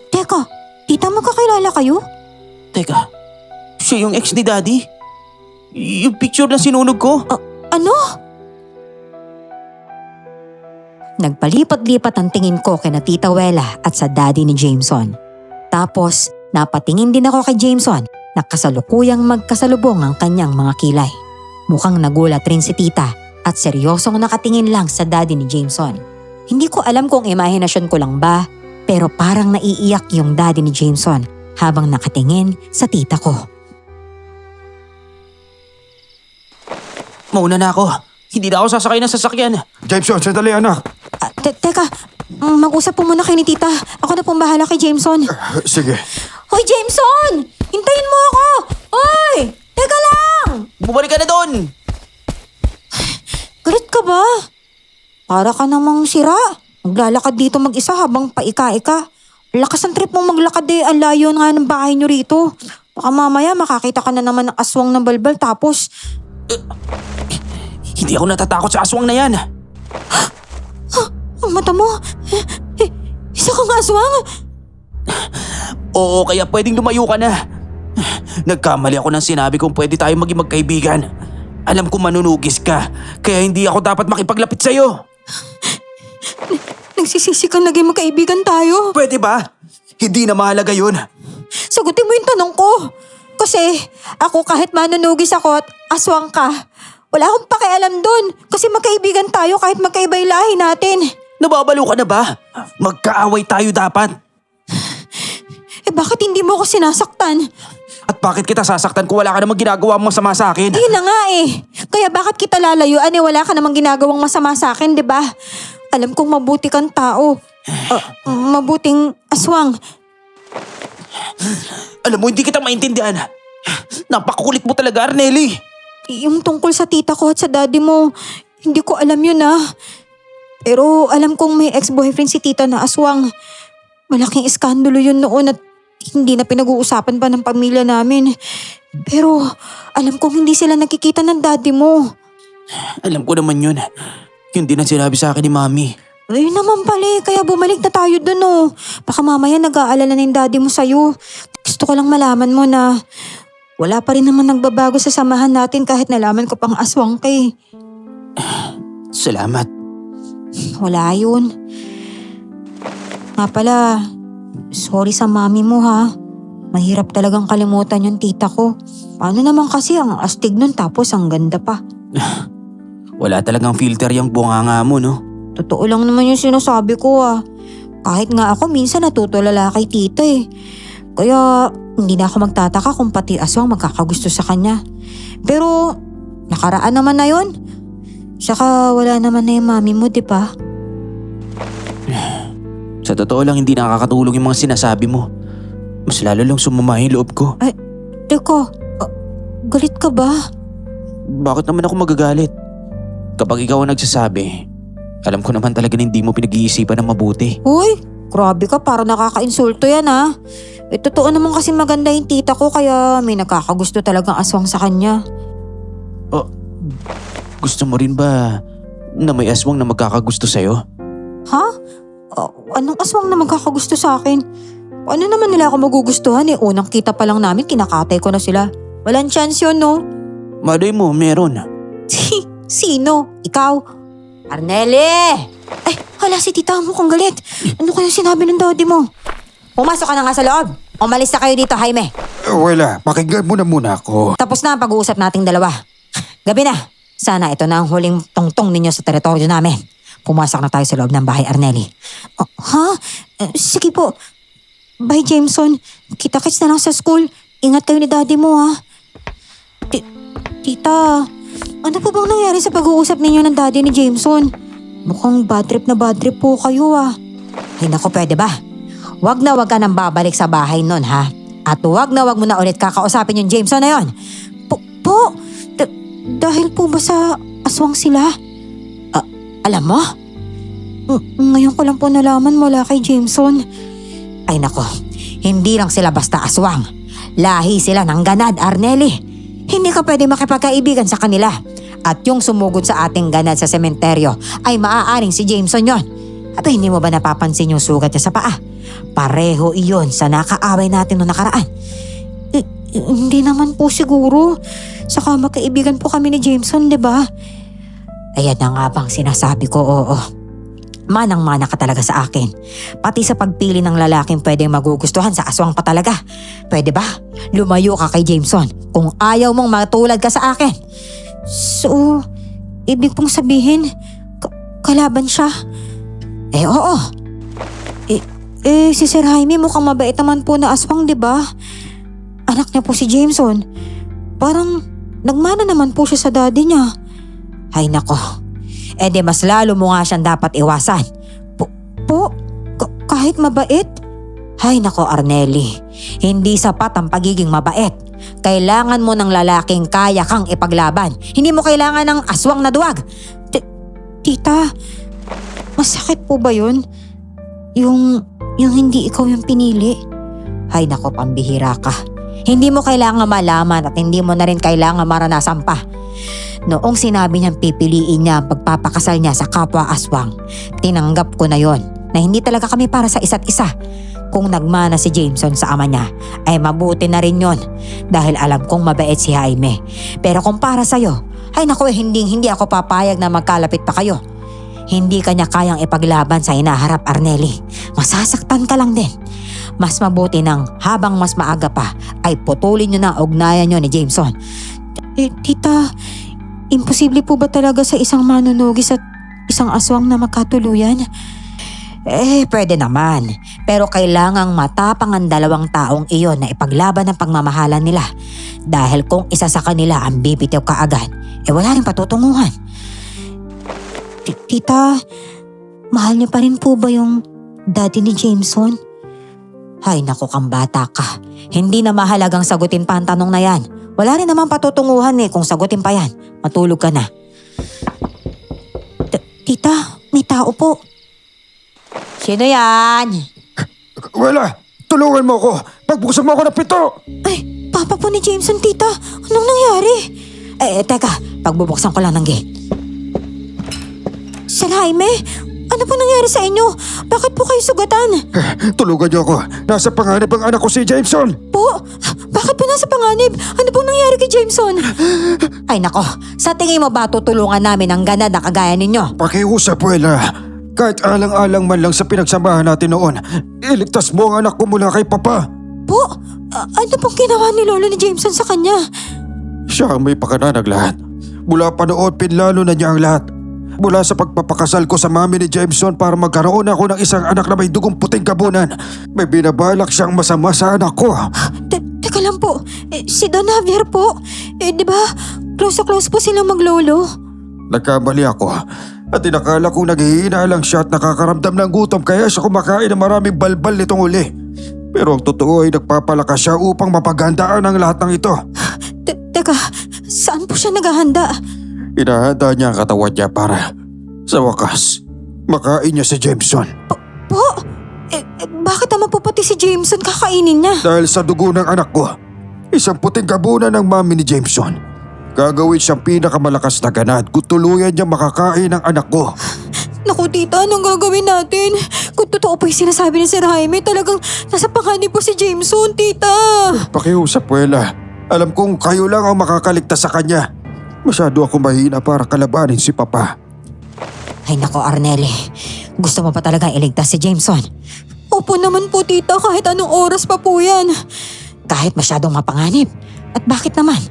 Speaker 1: Teka, tita magkakilala kayo?
Speaker 2: Teka, siya yung ex ni Daddy? Yung picture na sinunog ko?
Speaker 1: Ano? Nagpalipat-lipat ang tingin ko kay na Tita Wela at sa daddy ni Jameson. Tapos, napatingin din ako kay Jameson na kasalukuyang magkasalubong ang kanyang mga kilay. Mukhang nagulat rin si tita at seryosong nakatingin lang sa daddy ni Jameson. Hindi ko alam kung imahinasyon ko lang ba, pero parang naiiyak yung daddy ni Jameson habang nakatingin sa tita ko.
Speaker 2: Mauna na ako. Hindi na ako sasakay ng sasakyan.
Speaker 3: Jameson, sandali anak.
Speaker 1: Teka, mag-usap po muna kayo ni tita. Ako na pong bahala kay Jameson.
Speaker 3: Sige.
Speaker 1: Hoy Jameson! Hintayin mo ako! Hoy! Teka lang!
Speaker 2: Bumalik ka na doon!
Speaker 1: Galit ka ba? Para ka namang sira. Maglalakad dito mag-isa habang paika-ika. Lakas ang trip mong maglakad eh. Ang layo nga ng bahay nyo rito. Baka mamaya makakita ka na naman ng aswang ng balbal tapos...
Speaker 2: Hindi ako natatakot sa aswang na yan.
Speaker 1: Ang mata mo? Isa kang aswang?
Speaker 2: Oo, kaya pwedeng lumayo ka na. Nagkamali ako nang sinabi kong pwede tayo maging magkaibigan. Alam ko manunugis ka, kaya hindi ako dapat makipaglapit sa'yo.
Speaker 1: Nagsisisi kang naging magkaibigan tayo.
Speaker 2: Pwede ba? Hindi na mahalaga yun.
Speaker 1: Sagutin mo yung tanong ko. Kasi ako kahit manunugis ako at aswang ka, wala akong pakialam dun. Kasi magkaibigan tayo kahit magkaiba yung lahi natin.
Speaker 2: Nababalo ka na ba? Magkaaway tayo dapat.
Speaker 1: Bakit hindi mo ako sinasaktan?
Speaker 2: At bakit kita sasaktan kung wala ka namang ginagawa mo masama sa akin?
Speaker 1: Yun na nga eh. Kaya bakit kita lalayuan wala ka namang ginagawang masama sa akin, di ba? Alam kong mabuti kang tao. Mabuting aswang.
Speaker 2: Alam mo, hindi kita maintindihan. Napakulit mo talaga, Arneli.
Speaker 1: Yung tungkol sa tita ko at sa daddy mo, hindi ko alam yun Pero alam kong may ex-boyfriend si tita na aswang. Malaking iskandalo yun noon at hindi na pinag-uusapan pa ng pamilya namin. Pero alam kong hindi sila nakikita ng daddy mo.
Speaker 2: Alam ko naman yun. Yun din ang sinabi sa akin ni Mami.
Speaker 1: Ayun naman pala kaya bumalik na tayo dun Baka mamaya nag-aalala na yung daddy mo sa'yo. Gusto ko lang malaman mo na wala pa rin naman nagbabago sa samahan natin kahit nalaman ko pang aswang ka
Speaker 2: Salamat.
Speaker 1: Wala yun. Nga pala, sorry sa mami mo Mahirap talagang kalimutan yung tita ko. Paano naman kasi ang astig nun tapos ang ganda pa.
Speaker 2: Wala talagang filter yung bunganga mo, no?
Speaker 1: Totoo lang naman yung sinasabi ko Kahit nga ako minsan natutulala kay tita Kaya hindi na ako magtataka kung pati aswang magkakagusto sa kanya. Pero nakaraan naman na yun. Saka wala naman na yung mami mo, di ba?
Speaker 2: Sa totoo lang, hindi nakakatulong yung mga sinasabi mo. Mas lalo lang sumama yung loob ko.
Speaker 1: Teka, galit ka ba?
Speaker 2: Bakit naman ako magagalit? Kapag ikaw ang nagsasabi, alam ko naman talaga na hindi mo pinag-iisipan ng mabuti.
Speaker 1: Uy, grabe ka, parang nakaka-insulto yan totoo naman kasi maganda yung tita ko kaya may nakakagusto talagang aswang sa kanya.
Speaker 2: Gusto mo rin ba na may aswang na magkakagusto sa'yo?
Speaker 1: Anong aswang na magkakagusto sa akin? Ano naman nila ako magugustuhan Unang kita pa lang namin, kinakatay ko na sila. Walang chance yun, no?
Speaker 2: Malay mo, meron.
Speaker 1: Sino? Ikaw? Arneli! Ay, hala si tita mo kung galit. Ano kaya sinabi ng daddy mo? Pumasok ka na nga sa loob. Umalis na kayo dito, Jaime.
Speaker 3: Wala, pakinggan mo na muna ako.
Speaker 1: Tapos na ang pag-uusap nating dalawa. Gabi na. Sana ito na ang huling tungtong ninyo sa teritoryo namin. Pumasok na tayo sa loob ng bahay, Arneli. Oh, ha? Sige po. Bye, Jameson. Kita-kits na lang sa school. Ingat kayo ni daddy mo, ha? Tita, ano po bang nangyari sa pag-uusap ninyo ng daddy ni Jameson? Mukhang bad trip po kayo, ah. Ay naku, pwede ba? Wag na wag ka nang babalik sa bahay nun, ha? At wag na wag mo na ulit kakausapin yung Jameson na yon. Dahil po ba sa aswang sila? Alam mo? Ngayon ko lang po nalaman mula kay Jameson. Ay nako, hindi lang sila basta aswang. Lahi sila ng ganad, Arneli. Hindi ka pwede makipagkaibigan sa kanila. At yung sumugod sa ating ganad sa sementeryo ay maaaring si Jameson yon. Aba, hindi mo ba napapansin yung sugat niya sa paa? Pareho iyon sa nakaaway natin noong nakaraan. Hindi naman po siguro. Saka magkaibigan po kami ni Jameson, di ba? Ayan na nga bang sinasabi ko, oo. Manang-mana ka talaga sa akin. Pati sa pagpili ng lalaking pwedeng magugustuhan sa aswang pa talaga. Pwede ba? Lumayo ka kay Jameson kung ayaw mong matulad ka sa akin. So, ibig pong sabihin, kalaban siya? Oo. Si Sir Jaime mukhang mabait naman po na aswang, di ba? Anak niya po si Jameson. Parang nagmana naman po siya sa daddy niya. Ay nako, di mas lalo mo nga siyang dapat iwasan. Kahit mabait? Ay nako, Arneli, hindi sapat ang pagiging mabait. Kailangan mo ng lalaking kaya kang ipaglaban. Hindi mo kailangan ng aswang na duwag. Tita, masakit po ba yun? Yung hindi ikaw yung pinili? Ay nako, pambihira ka. Hindi mo kailangan malaman at hindi mo na rin kailangan maranasan pa. Noong sinabi niyang pipiliin niya ang pagpapakasal niya sa kapwa aswang, tinanggap ko na yon na hindi talaga kami para sa isa't isa. Kung nagmana si Jameson sa ama niya, ay mabuti na rin yon dahil alam kong mabait si Jaime. Pero kung para sa'yo, ay naku, hindi ako papayag na magkalapit pa kayo. Hindi kanya kayang ipaglaban sa hinaharap, Arneli. Masasaktan ka lang din. Mas mabuti nang habang mas maaga pa ay putulin niyo na ang ugnayan niyo ni Jameson. Tita, imposible po ba talaga sa isang manunugis at isang aswang na magkatuluyan? Pwede naman. Pero kailangang matapang ang dalawang taong iyon na ipaglaban ang pagmamahalan nila. Dahil kung isa sa kanila ang bibitiw kaagad, wala rin patutunguhan. Tita, mahal niyo pa rin po ba yung daddy ni Jameson? Ay naku, kang bata ka. Hindi na mahalagang sagutin pa ang tanong na yan. Wala rin naman patutunguhan kung sagutin pa yan. Matulog ka na. Tita, may tao po. Sino yan?
Speaker 3: Wala, tulungan mo ako. Pagbuksan mo ako ng pinto.
Speaker 1: Ay, papa po ni Jameson, tita. Anong nangyari? Teka, pagbubuksan ko lang ng gate. Sir Jaime, ano po nangyari sa inyo? Bakit po kayo sugatan?
Speaker 3: Tulungan niyo ako. Nasa panganib ang anak ko si Jameson.
Speaker 1: Po? Bakit po nasa panganib? Ano pong nangyari kay Jameson? Ay nako, sa tingin mo ba tutulungan namin ang ganad na kagaya ninyo?
Speaker 3: Pakiusap, Wela. Kahit alang-alang man lang sa pinagsamahan natin noon, iligtas mo ang anak ko mula kay Papa.
Speaker 1: Po? Ano pong ginawa ni Lolo ni Jameson sa kanya?
Speaker 3: Siya ang may pakanan ng lahat. Mula pa noon, pinlalo na niya ang lahat. Mula sa pagpapakasal ko sa mami ni Jameson para magkaroon ako ng isang anak na may dugong puting gabunan, may binabalak siyang masama sa anak ko.
Speaker 1: Teka lang po, si Don Javier po, di ba close po silang maglolo?
Speaker 3: Nagkamali ako at inakala kong naghihina lang siya at nakakaramdam ng gutom kaya siya kumakain ng maraming balbal nitong uli. Pero ang totoo ay nagpapalakas siya upang mapaghandaan ang lahat ng ito.
Speaker 1: Teka, saan po siya naghahanda?
Speaker 3: Inahanda niya ang katawan niya para, sa wakas, makain niya si Jameson.
Speaker 1: Po? Bakit naman po pati si Jameson kakainin niya?
Speaker 3: Dahil sa dugo ng anak ko, isang puting gabunan ng mami ni Jameson. Gagawin siyang pinakamalakas na ganad kung tuluyan niya makakain ng anak ko.
Speaker 1: Naku tita, anong gagawin natin? Kung totoo pa yung sinasabi ni Sir Jaime, talagang nasa panganib po si Jameson, tita.
Speaker 3: Pakiusap, Wela. Alam kong kayo lang ang makakaligtas sa kanya. Masyado ako mahina para kalabanin si Papa.
Speaker 1: Ay nako Arnel, gusto mo pa talaga iligtas si Jameson? Opo naman po tita, kahit anong oras pa po yan. Kahit masyadong mapanganib. At bakit naman?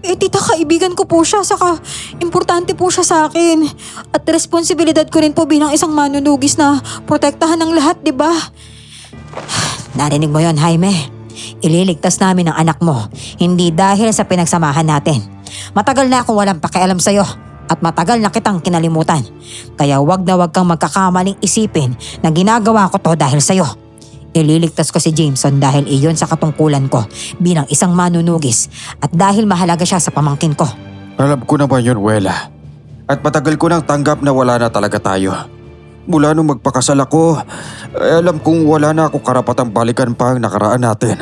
Speaker 1: Eh tita, kaibigan ko po siya, saka importante po siya sa akin. At responsibilidad ko rin po bilang isang manunugis na protektahan ng lahat, di ba? Narinig mo yon, Jaime? Ililigtas namin ang anak mo, hindi dahil sa pinagsamahan natin. Matagal na akong walang pakialam sa'yo at matagal na kitang kinalimutan. Kaya wag na wag kang magkakamaling isipin na ginagawa ko to dahil sa'yo. Ililigtas ko si Jameson dahil iyon sa katungkulan ko bilang isang manunugis at dahil mahalaga siya sa pamangkin ko.
Speaker 3: Alam ko naman yun, Wela. At matagal ko nang tanggap na wala na talaga tayo. Mula nung magpakasal ako, alam kong wala na akong karapatang balikan pa ang nakaraan natin.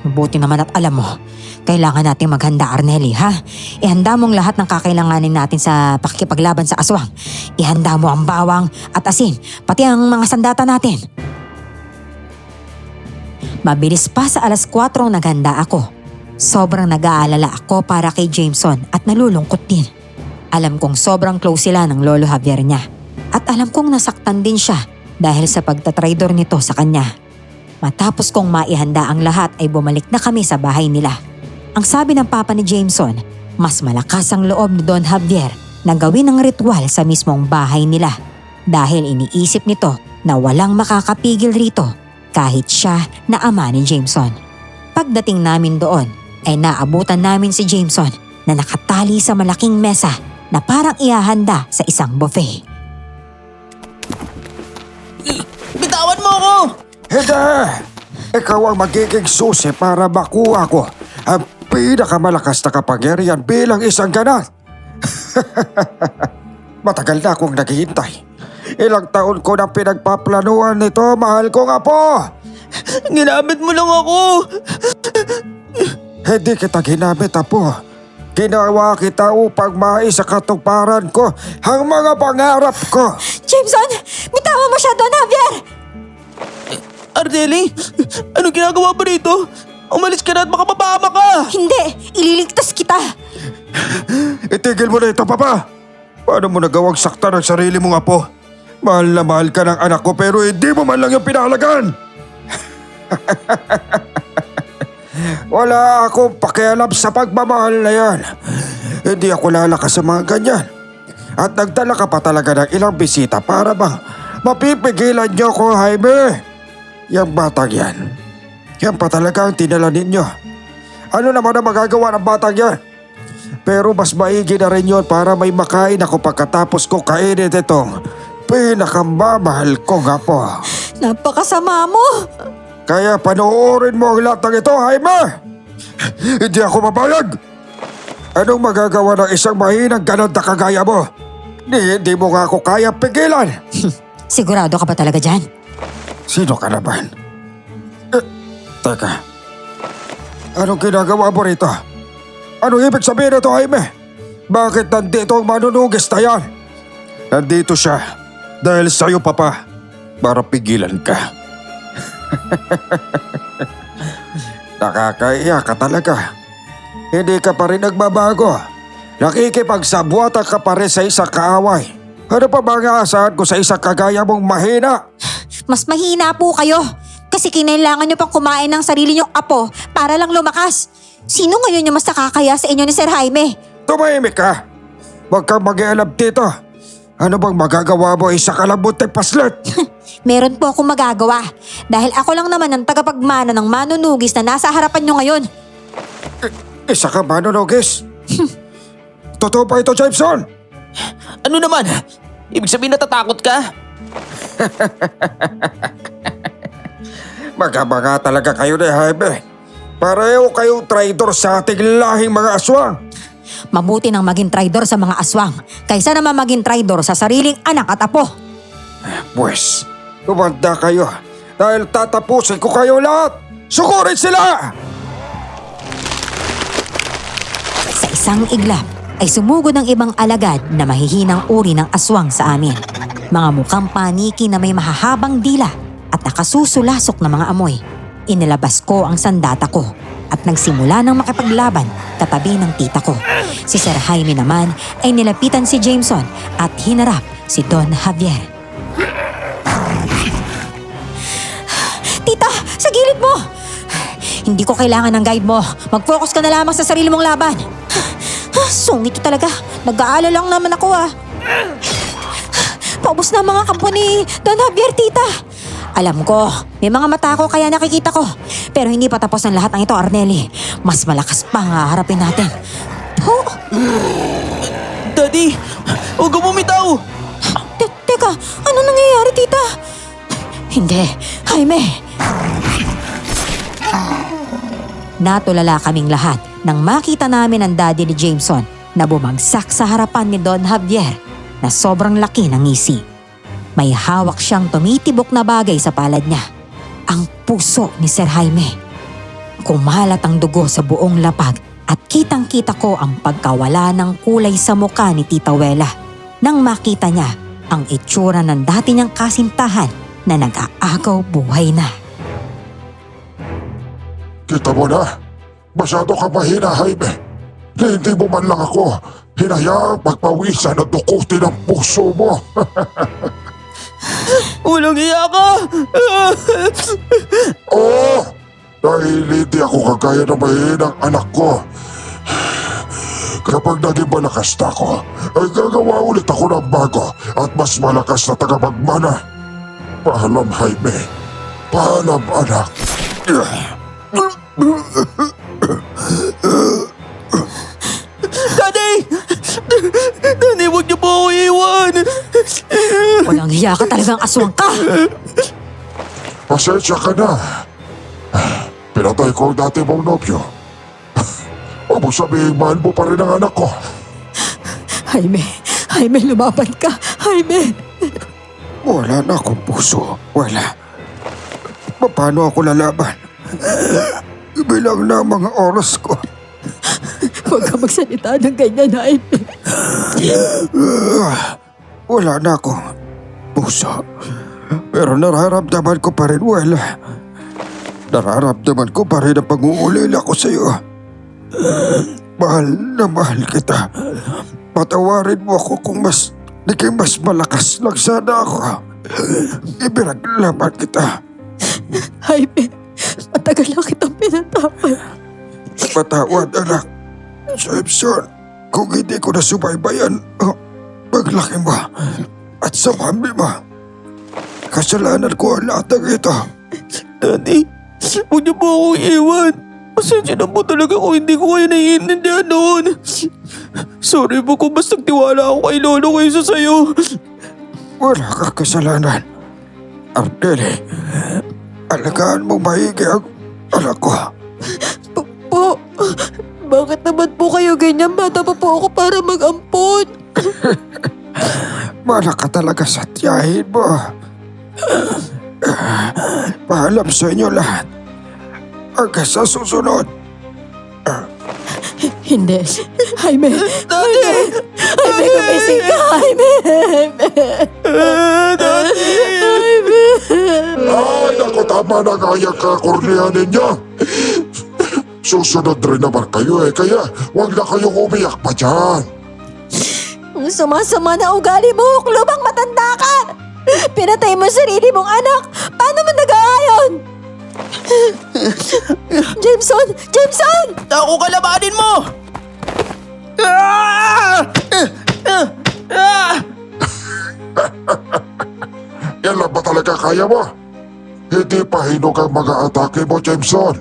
Speaker 1: Mabuti naman at alam mo, kailangan nating maghanda, Arnelli, ha? Ihanda mong lahat ng kakailanganin natin sa pakikipaglaban sa aswang. Ihanda mo ang bawang at asin, pati ang mga sandata natin. Mabilis pa sa 4:00 naghanda ako. Sobrang nag-aalala ako para kay Jameson at nalulungkot din. Alam kong sobrang close sila ng lolo Javier niya. At alam kong nasaktan din siya dahil sa pagtatraidor nito sa kanya. Matapos kong maihanda ang lahat ay bumalik na kami sa bahay nila. Ang sabi ng papa ni Jameson, mas malakas ang loob ni Don Javier na gawin ang ritual sa mismong bahay nila. Dahil iniisip nito na walang makakapigil rito kahit siya na ama ni Jameson. Pagdating namin doon ay naabutan namin si Jameson na nakatali sa malaking mesa na parang ihahanda sa isang buffet.
Speaker 2: Bitawan mo ako!
Speaker 3: Hindi! Ikaw ang magiging susi para makuha ko ang pinakamalakas na kapangyarihan bilang isang ganal. Matagal na akong naghihintay. Ilang taon ko nang pinagpaplanuhan nito, mahal kong apo!
Speaker 2: Ginamit mo lang ako!
Speaker 3: Hindi kita ginamit, apo. Ginawa kita upang maisakatuparan ko ang mga pangarap ko.
Speaker 1: Jameson! Bitawan mo siya, Don Javier!
Speaker 2: Arnelli, anong ginagawa mo rito? Umalis ka na at makapapama ka!
Speaker 1: Hindi! Ililigtas kita!
Speaker 3: Itigil mo na ito, Papa. Paano mo nagawang sakta ng sarili mong apo? Mahal na mahal ka ng anak ko pero hindi mo man lang yung pinahalagan. Wala akong pakialam sa pagmamahal na yan. Hindi ako lalakas sa mga ganyan. At nagdala ka pa talaga ng ilang bisita para bang mapipigilan niyo ko, Jaime. Yang batang yan. Yan pa talaga ang tinala ninyo. Ano naman ang magagawa ng batang yan? Pero mas maigi na rin yun para may makain ako pagkatapos ko kainin itong pinakamamahal ko nga po.
Speaker 1: Napakasama mo!
Speaker 3: Kaya panoorin mo ang lahat ng ito, Jaime! Hindi ako mapayag! Anong magagawa ng isang mahinang ganun na kagaya mo? Hindi mo nga ako kaya pigilan!
Speaker 1: Sigurado ka ba talaga dyan?
Speaker 3: Sino ka naman? Teka. Anong ginagawa mo rito? Anong ibig sabihin nito, Jaime? Bakit nandito ang manunugis na yan? Nandito siya dahil sa'yo, Papa, para pigilan ka. Nakakaiyak ka talaga. Hindi ka pa rin nagbabago. Nakikipagsabwata ka pa rin sa isang kaaway. Ano pa ba ang aasahan ko sa isang kagaya mong mahina?
Speaker 1: Mas mahina po kayo. Kasi kinailangan nyo pang kumain ng sarili nyong apo para lang lumakas. Sino ngayon yung mas nakakaya sa inyo ni Sir Jaime?
Speaker 3: Tumahimik ka. Huwag kang mag-ialab dito. Ano bang magagawa mo isa kalambot na paslit?
Speaker 1: Meron po akong magagawa. Dahil ako lang naman ang tagapagmana ng manunugis na nasa harapan nyo ngayon.
Speaker 3: Isa ka manunugis? Totoo ba ito, Jameson?
Speaker 2: Ano naman? Ibig sabihin natatakot ka?
Speaker 3: Magkabanga talaga kayo ni Jaime. Pareho kayong traidor sa ating lahing mga aswang.
Speaker 1: Mabuti nang maging traidor sa mga aswang kaysa naman maging traidor sa sariling anak at apo.
Speaker 3: Pwes, lumanda kayo dahil tatapusin ko kayo lahat. Sukurin sila!
Speaker 1: Sa isang iglap ay sumugod ng ibang alagad na mahihinang uri ng aswang sa amin. Mga mukhang paniki na may mahahabang dila at nakasusulasok na mga amoy. Inilabas ko ang sandata ko. at nagsimula ng makipaglaban katabi ng tita ko. Si Sir Jaime naman ay nilapitan si Jameson at hinarap si Don Javier. Tita, sa gilid mo! Hindi ko kailangan ng guide mo. Mag-focus ka na lamang sa sarili mong laban. Sungit talaga. Nag-aalala lang naman ako Paubos na ang mga kampo ni Don Javier, tita. Alam ko, may mga mata ko kaya nakikita ko. Pero hindi pa tapos ang lahat ng ito, Arnelli. Mas malakas pa ang haharapin natin.
Speaker 2: Daddy, huwag ka bumitaw!
Speaker 1: Teka, ano nangyayari, tita? Hindi, Jaime. Natulala kaming lahat nang makita namin ang daddy ni Jameson na bumagsak sa harapan ni Don Javier na sobrang laki ng ngisi. May hawak siyang tumitibok na bagay sa palad niya. Ang puso ni Sir Jaime. Kumalat ang dugo sa buong lapag at kitang-kita ko ang pagkawala ng kulay sa muka ni Tita Wela nang makita niya ang itsura ng dati niyang kasintahan na nag-aagaw buhay na.
Speaker 4: Kita mo na, masyado ka mahina, Jaime. Hindi mo man lang ako hinayaang magpawisan at dukutin ang puso mo.
Speaker 2: Walang iya ka!
Speaker 4: Oo, dahil hindi ako kagaya ng mahinang anak ko. Kapag naging malakas na ako, ay gagawa ulit ako ng bago at mas malakas na tagapagmana. Paalam, Jaime. Paalam, anak.
Speaker 2: Daddy! Daddy, huwag niyo po ako iwan!
Speaker 1: Walang hiya ka talagang aswang ka!
Speaker 4: Pasensya ka na. Pinatay ko ang dati mong nobyo. Huwag mo sabihin, mahal mo pa rin ang anak ko.
Speaker 1: Jaime, lumaban ka! Jaime!
Speaker 3: Wala na akong puso. Wala. Paano ako lalaban? Bilang na ang mga oras ko.
Speaker 1: Huwag ka magsalita ng ganyan, Jaime.
Speaker 3: Wala na akong puso. Pero nararamdaman ko pa rin, Wela. Nararamdaman ko pa rin ang pag-uulila ko sa iyo. Mahal na mahal kita. Patawarin mo ako kung naging mas malakas lang sana ako. Ibinaglaban kita.
Speaker 1: Jaime, matagal na kitang pinatawad.
Speaker 3: Patawad, anak. Jameson, kung hindi ko nasubaybayan ang paglaki mo at sa mami mo, kasalanan ko ang lahat ng ito.
Speaker 2: Daddy, huwag niyo po ako iwan. Pasensya na po talaga kung hindi ko kayo naiintindihan noon. Sorry po kung mas nagtiwala ako kay Lolo kaysa sa'yo.
Speaker 3: Wala kang kasalanan. Arnelli, alagaan mo maigi ang anak ko.
Speaker 1: Po, bakit naman po kayo ganyan? Bata pa po ako para mag-ampon.
Speaker 3: Malak ka talaga sa tiyahin mo. Paalam sa inyo lahat. Hanggang sa susunod.
Speaker 1: Hindi. Jaime,
Speaker 2: Daddy!
Speaker 1: Jaime, gumising ka, Jaime.
Speaker 2: Daddy!
Speaker 1: Jaime.
Speaker 4: Ay, naku, tama na kaya kakornihan ninyo. Susunod rin naman kayo kaya huwag na kayong umiyak pa dyan.
Speaker 1: Ang sama-sama na ugali mo, klubang matanda ka. Pinatay mo sarili mong anak. Paano mo nag-aayon? Jameson! Jameson!
Speaker 2: Ako kalabanin mo! Ah!
Speaker 4: Yan lang ba talaga kaya mo? Hindi pa hinog ang mga atake mo, Jameson.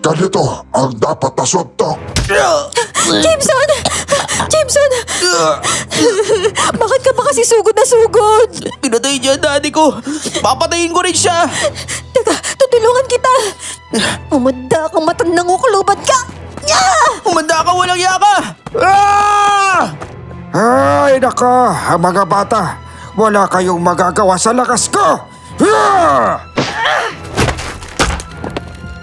Speaker 4: Ganito ang dapat na suntok.
Speaker 1: Jameson! Jameson! Bakit ka pa kasi sugod na sugod?
Speaker 2: Pinatay niya ang daddy ko. Papatayin ko rin siya.
Speaker 1: Teka, tutulungan kita. Umanda kang matandang ukulubat ka.
Speaker 2: Umanda ka, walang yaka. Ah!
Speaker 3: Ay, nako, ang mga bata. Wala kayong magagawa sa lakas ko. Ah!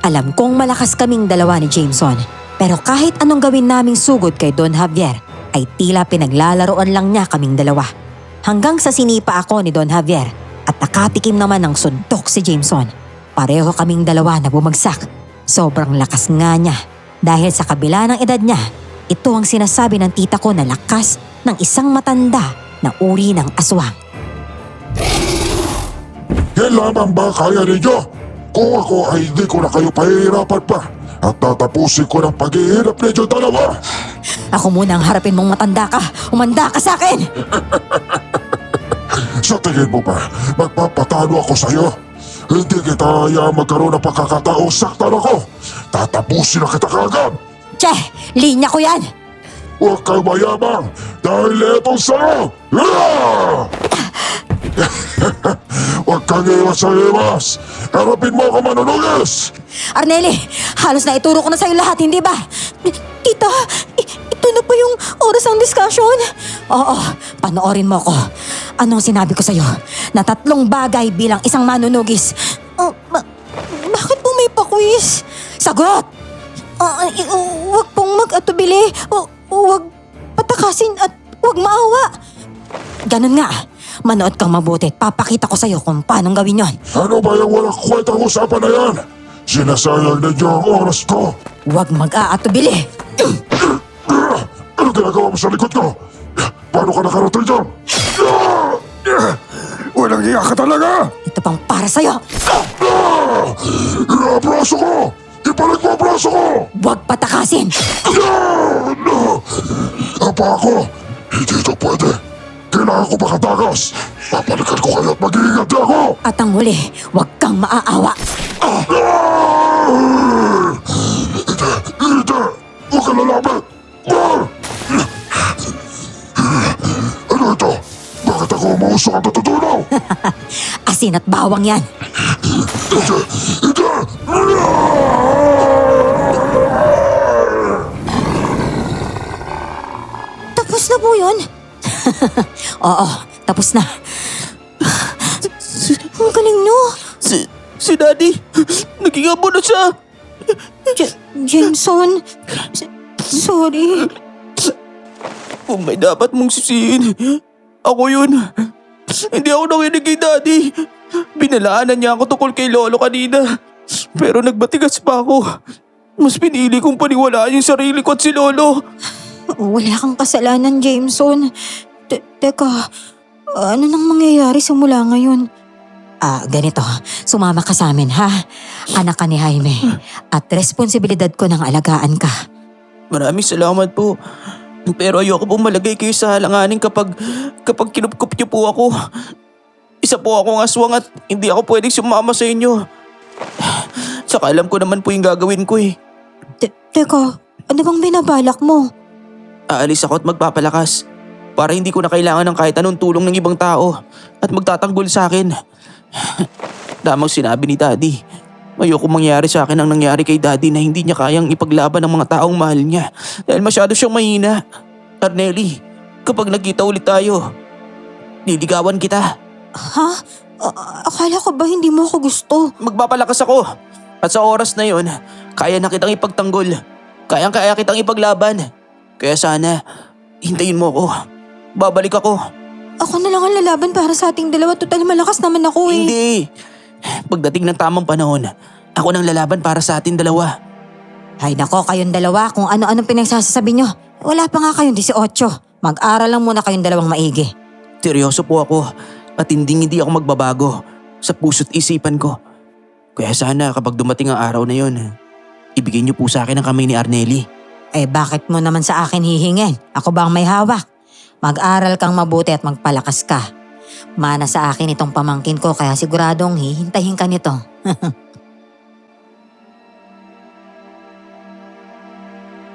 Speaker 1: Alam kong malakas kaming dalawa ni Jameson. Pero kahit anong gawin naming sugod kay Don Javier, ay tila pinaglalaroan lang niya kaming dalawa. Hanggang sa sinipa ako ni Don Javier at nakatikim naman ng suntok si Jameson. Pareho kaming dalawa na bumagsak Sobrang lakas nga niya. Dahil sa kabila ng edad niya, ito ang sinasabi ng tita ko na lakas ng isang matanda na uri ng aswang.
Speaker 4: Yan lamang ba kaya ninyo? Kung ako ay hindi ko na kayo pahihirapan pa at tatapusin ko ng paghihirap ninyo dalawa.
Speaker 1: Ako muna ang harapin mong matanda ka. Umanda ka sa akin!
Speaker 4: Sa tingin mo ba, magpapatalo ako sa'yo? Hindi kita hayaan magkaroon ng pagkakataong saktan ako. Tatapusin na kita kagad.
Speaker 1: Che! Linya ko yan!
Speaker 4: Huwag kang mayabang dahil etong sa'yo. Ah! Huwag kang iwas sa iwas. Harapin mo ako, manunugis.
Speaker 1: Arneli, halos na ituro ko na sa'yo lahat, hindi ba? Tita, ito na po yung oras ng discussion. Oo, panoorin mo ko. Anong sinabi ko sa'yo? Na 3 bagay bilang isang manunugis. Bakit po may pa-quiz? Sagot! Huwag pong mag-atubili. Huwag patakasin at huwag maawa. Ganun nga. Manood kang mabuti at papakita ko sa'yo kung paano gawin yon.
Speaker 4: Ano ba yung walang kwentang usapan na yan? Sinasayang ninyo ang oras ko.
Speaker 1: Huwag mag-aatubili.
Speaker 4: Ano ginagawa mo sa likod ko? Paano ka nakarating dyan?
Speaker 3: Walang iya ka talaga!
Speaker 1: Ito pang para sa'yo.
Speaker 4: Abraso ko! Ibalik mo ang braso ko!
Speaker 1: Huwag patakasin.
Speaker 4: Apa ako? Hindi ito pwede. Kailangan ko makatakas. Papalikan ko kayo at mag-iingat din ako!
Speaker 1: At ang huli, huwag kang maaawa.
Speaker 4: Hindi! Huwag ka lalapit! Ano ito? Bakit ako umuusok ang natutunaw?
Speaker 1: Asin at bawang yan.
Speaker 4: Hindi!
Speaker 1: Tapos na po yun? Oo, tapos na. Ang galing nyo.
Speaker 2: Si Daddy, naging abo na siya.
Speaker 1: Jameson, sorry.
Speaker 2: Kung may dapat mong sisihin, ako yun. Hindi ako nakinig kay Daddy. Binalaanan niya ako tungkol kay Lolo kanina. Pero nagbatigas pa ako. Mas pinili kong paniwalaan yung sarili ko at si Lolo.
Speaker 1: Wala kang kasalanan, Jameson. Teka, ano nang mangyayari simula ngayon? Ganito. Sumama ka sa amin, ha? Anak ka ni Jaime. At responsibilidad ko ng alagaan ka.
Speaker 2: Maraming salamat po. Pero ayoko po malagay kayo sa halanganin kapag kinupkup niyo po ako. Isa po akong aswang at hindi ako pwedeng sumama sa inyo. Saka alam ko naman po yung gagawin ko eh.
Speaker 1: Teka, ano bang binabalak mo?
Speaker 2: Aalis ako at magpapalakas para hindi ko na kailangan ng kahit anong tulong ng ibang tao at magtatanggol sa akin. Damang sinabi ni Daddy. Ayoko mangyari sa akin ang nangyari kay Daddy na hindi niya kayang ipaglaban ng mga taong mahal niya dahil masyado siyang mahina. Arneli, kapag nagkita ulit tayo, liligawan kita.
Speaker 1: Ha? Akala ko ba hindi mo ako gusto?
Speaker 2: Magpapalakas ako. At sa oras na yon, kaya na kitang ipagtanggol. Kayang-kaya kitang ipaglaban. Kaya sana, hintayin mo ako. Babalik ako.
Speaker 1: Ako na lang ang lalaban para sa ating dalawa. Total malakas naman ako eh.
Speaker 2: Hindi. Pagdating ng tamang panahon, ako nang lalaban para sa atin dalawa.
Speaker 1: Ay nako, kayong dalawa kung ano-anong pinagsasasabi nyo. Wala pa nga kayong 18. Mag-aral lang muna kayong dalawang maigi.
Speaker 2: Seryoso po ako at hindi ako magbabago sa puso't isipan ko. Kaya sana kapag dumating ang araw na yon, ibigay niyo po sa akin ang kamay ni Arneli.
Speaker 1: Eh bakit mo naman sa akin hihingin? Ako ba ang may hawak? Mag-aral kang mabuti at magpalakas ka. Mana sa akin itong pamangkin ko kaya siguradong hihintayin ka nito.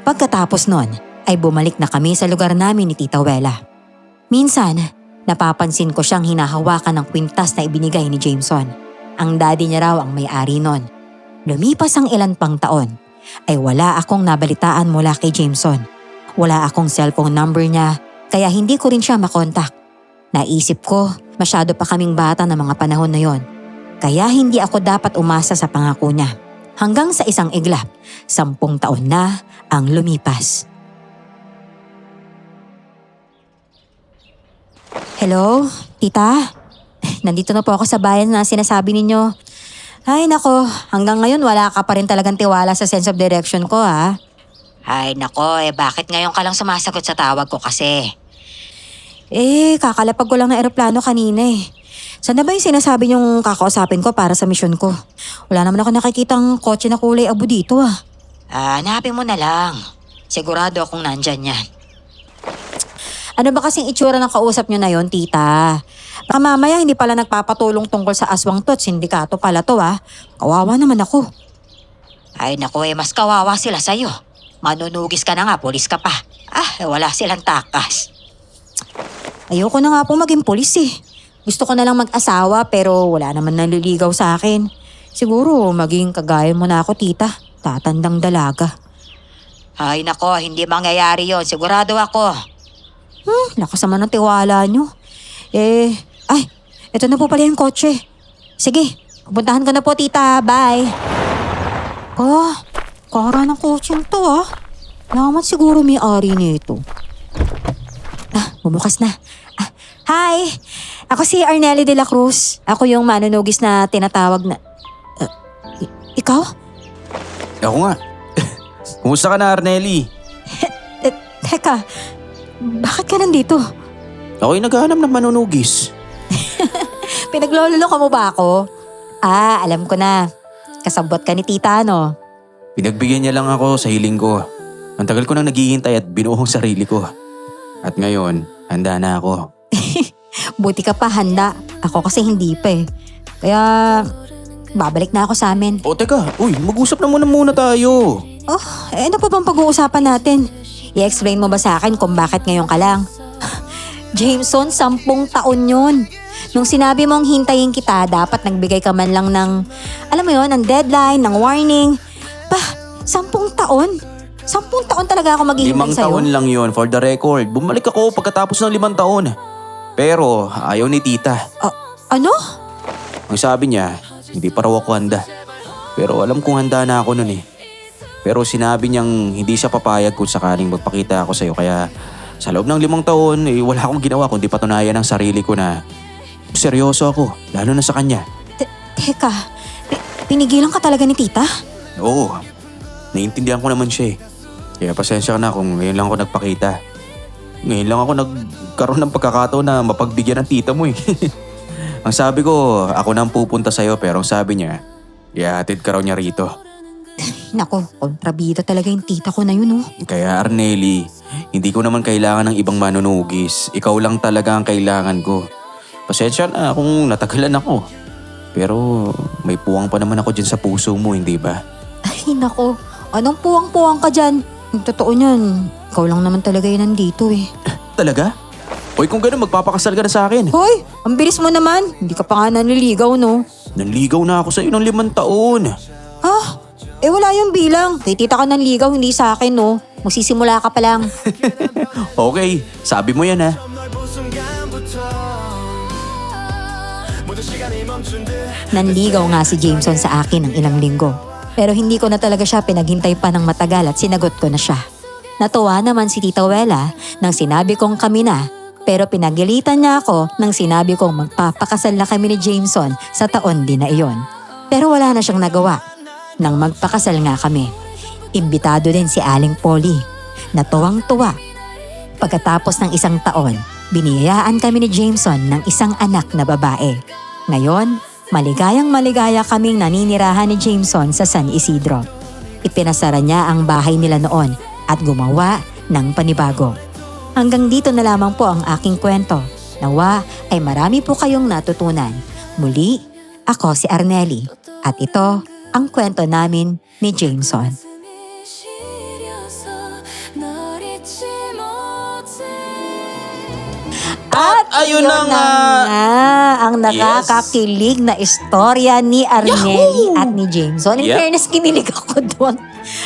Speaker 1: Pagkatapos nun, ay bumalik na kami sa lugar namin ni Tita Wela. Minsan, napapansin ko siyang hinahawakan ng kwintas na ibinigay ni Jameson. Ang daddy niya raw ang may-ari nun. Lumipas ang ilan pang taon, ay wala akong nabalitaan mula kay Jameson. Wala akong cellphone number niya, kaya hindi ko rin siya makontak. Naisip ko, masyado pa kaming bata ng mga panahon na yon. Kaya hindi ako dapat umasa sa pangako niya. Hanggang sa isang iglap, 10 taon na ang lumipas. Hello, tita? Nandito na po ako sa bayan na sinasabi ninyo. Ay nako, hanggang ngayon wala ka pa rin talagang tiwala sa sense of direction ko ha.
Speaker 5: Ay nako, bakit ngayon ka lang sumasagot sa tawag ko kasi?
Speaker 1: Kakalapag ko lang ng eroplano kanina eh. Saan na ba yung sinasabi niyong kakausapin ko para sa misyon ko? Wala naman ako nakikitang kotse na kulay abo dito ah.
Speaker 5: Hanapin mo na lang. Sigurado akong nandyan yan.
Speaker 1: Ano ba kasing itsura ng kausap niyo na yon, tita? Baka mamaya hindi pala nagpapatulong tungkol sa aswang to at sindikato pala to ah. Kawawa naman ako.
Speaker 5: Ay nako, mas kawawa sila sa'yo. Manunugis ka na nga, pulis ka pa. Wala silang takas.
Speaker 1: Ayoko na nga po maging pulis eh. Gusto ko na lang mag-asawa pero wala naman naliligaw sa akin. Siguro maging kagaya mo na ako, tita. Tatandang dalaga.
Speaker 5: Ay nako, hindi mangyayari yon. Sigurado ako.
Speaker 1: Lakas naman ng tiwala nyo. Eto na po pala yung kotse. Sige, pupuntahan ko na po, tita. Bye. Kara ng kotse to ah. Naman siguro may-ari nito. Bumukas na. Hi! Ako si Arnelli de la Cruz. Ako yung manunugis na tinatawag na... ikaw?
Speaker 2: Ako nga. Kumusta ka na, Arnelli?
Speaker 1: Teka, bakit ka nandito?
Speaker 2: Ako'y naghahanap ng manunugis.
Speaker 1: Pinaglololo ka mo ba ako? Alam ko na. Kasabot ka ni tita, no?
Speaker 2: Pinagbigyan niya lang ako sa hiling ko. Ang tagal ko nang naghihintay at binuo ang sarili ko. At ngayon, handa na ako.
Speaker 1: Buti ka pa handa. Ako kasi hindi pa eh. Kaya, babalik na ako sa amin.
Speaker 2: O teka, mag-usap na muna tayo.
Speaker 1: Ano pa bang pag-uusapan natin? I-explain mo ba sa akin kung bakit ngayon ka lang? Jameson, 10 taon yun. Nung sinabi mong hintayin kita, dapat nagbigay ka man lang ng, alam mo yun, ng deadline, ng warning. 10 taon? 10 taon talaga ako maghihintay
Speaker 2: 5
Speaker 1: sa'yo?
Speaker 2: taon lang yon for the record. Bumalik ako pagkatapos ng 5 taon. Pero ayaw ni tita.
Speaker 1: Ano?
Speaker 2: Ang sabi niya, hindi pa raw ako handa. Pero alam kong handa na ako nun eh. Pero sinabi niyang hindi siya papayag kung sakaling magpakita ako sa'yo. Kaya sa loob ng 5 taon, wala akong ginawa kundi patunayan ng sarili ko na seryoso ako, lalo na sa kanya.
Speaker 1: Teka, pinigilan ka talaga ni tita?
Speaker 2: Oo, naiintindihan ko naman siya eh. Kaya pasensya ka na kung ngayon lang ako nagpakita. Ngayon lang ako nagkaroon ng pagkakataon na mapagbigyan ng tita mo eh. Ang sabi ko, ako nang pupunta sa'yo pero ang sabi niya, ihahatid ka raw niya rito.
Speaker 1: Nako, kontrabida talaga yung tita ko na yun oh.
Speaker 2: Kaya Arnelli, hindi ko naman kailangan ng ibang manunugis. Ikaw lang talaga ang kailangan ko. Pasensya na kung natagalan ako. Pero may puwang pa naman ako dyan sa puso mo, hindi ba?
Speaker 1: Ay nako, anong puwang-puwang ka dyan? Yung totoo niyan, ikaw lang naman talaga yun nandito eh.
Speaker 2: Talaga? Hoy, kung gano'n, magpapakasal ka na sa akin.
Speaker 1: Hoy, ang bilis mo naman. Hindi ka pa nga nanliligaw no?
Speaker 2: Nanligaw na ako sa'yo ng 5 taon.
Speaker 1: Wala yung bilang. Kay tita ka nanligaw, hindi sa akin no? Magsisimula ka pa lang.
Speaker 2: Okay, sabi mo yan ha.
Speaker 1: Nanligaw nga si Jameson sa akin ng ilang linggo. Pero hindi ko na talaga siya pinaghintay pa ng matagal at sinagot ko na siya. Natuwa naman si Tita Wela nang sinabi kong kami na, pero pinagalitan niya ako nang sinabi kong magpapakasal na kami ni Jameson sa taon din na iyon. Pero wala na siyang nagawa. Nang magpakasal nga kami, imbitado din si Aling Polly, na tuwang-tuwa. Pagkatapos ng 1 taon, biniyayaan kami ni Jameson ng isang anak na babae. Ngayon, maligayang-maligaya kaming naninirahan ni Jameson sa San Isidro. Ipinasara niya ang bahay nila noon at gumawa ng panibago. Hanggang dito na lamang po ang aking kwento. Nawa ay marami po kayong natutunan. Muli, ako si Arnelli at ito ang kwento namin ni Jameson. At
Speaker 2: ayun na nga.
Speaker 1: Ang nakakakilig na istorya ni Arnelli at ni Jameson. In
Speaker 2: Yep.
Speaker 1: fairness, kinilig ako doon.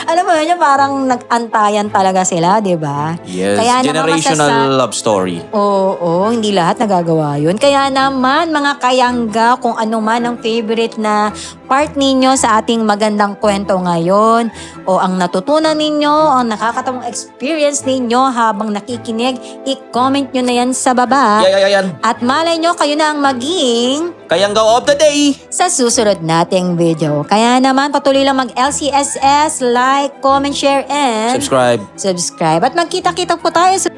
Speaker 1: Alam mo yun, parang nag-antayan talaga sila, di ba?
Speaker 2: Yes,
Speaker 1: Kaya naman
Speaker 2: generational love story.
Speaker 1: Oo, hindi lahat nagagawa yun. Kaya naman, mga kayangga, kung ano man ang favorite na part ninyo sa ating magandang kwento ngayon, o ang natutunan ninyo, ang nakakatawang experience ninyo habang nakikinig, i-comment nyo na yan sa baba.
Speaker 2: Yan.
Speaker 1: At malay nyo, kayo na ang maging
Speaker 2: Kayanggaw of the day!
Speaker 1: sa susunod nating video. Kaya naman patuloy lang mag-LCSS, like, comment, share, and
Speaker 2: Subscribe.
Speaker 1: subscribe. At magkita-kita po tayo sa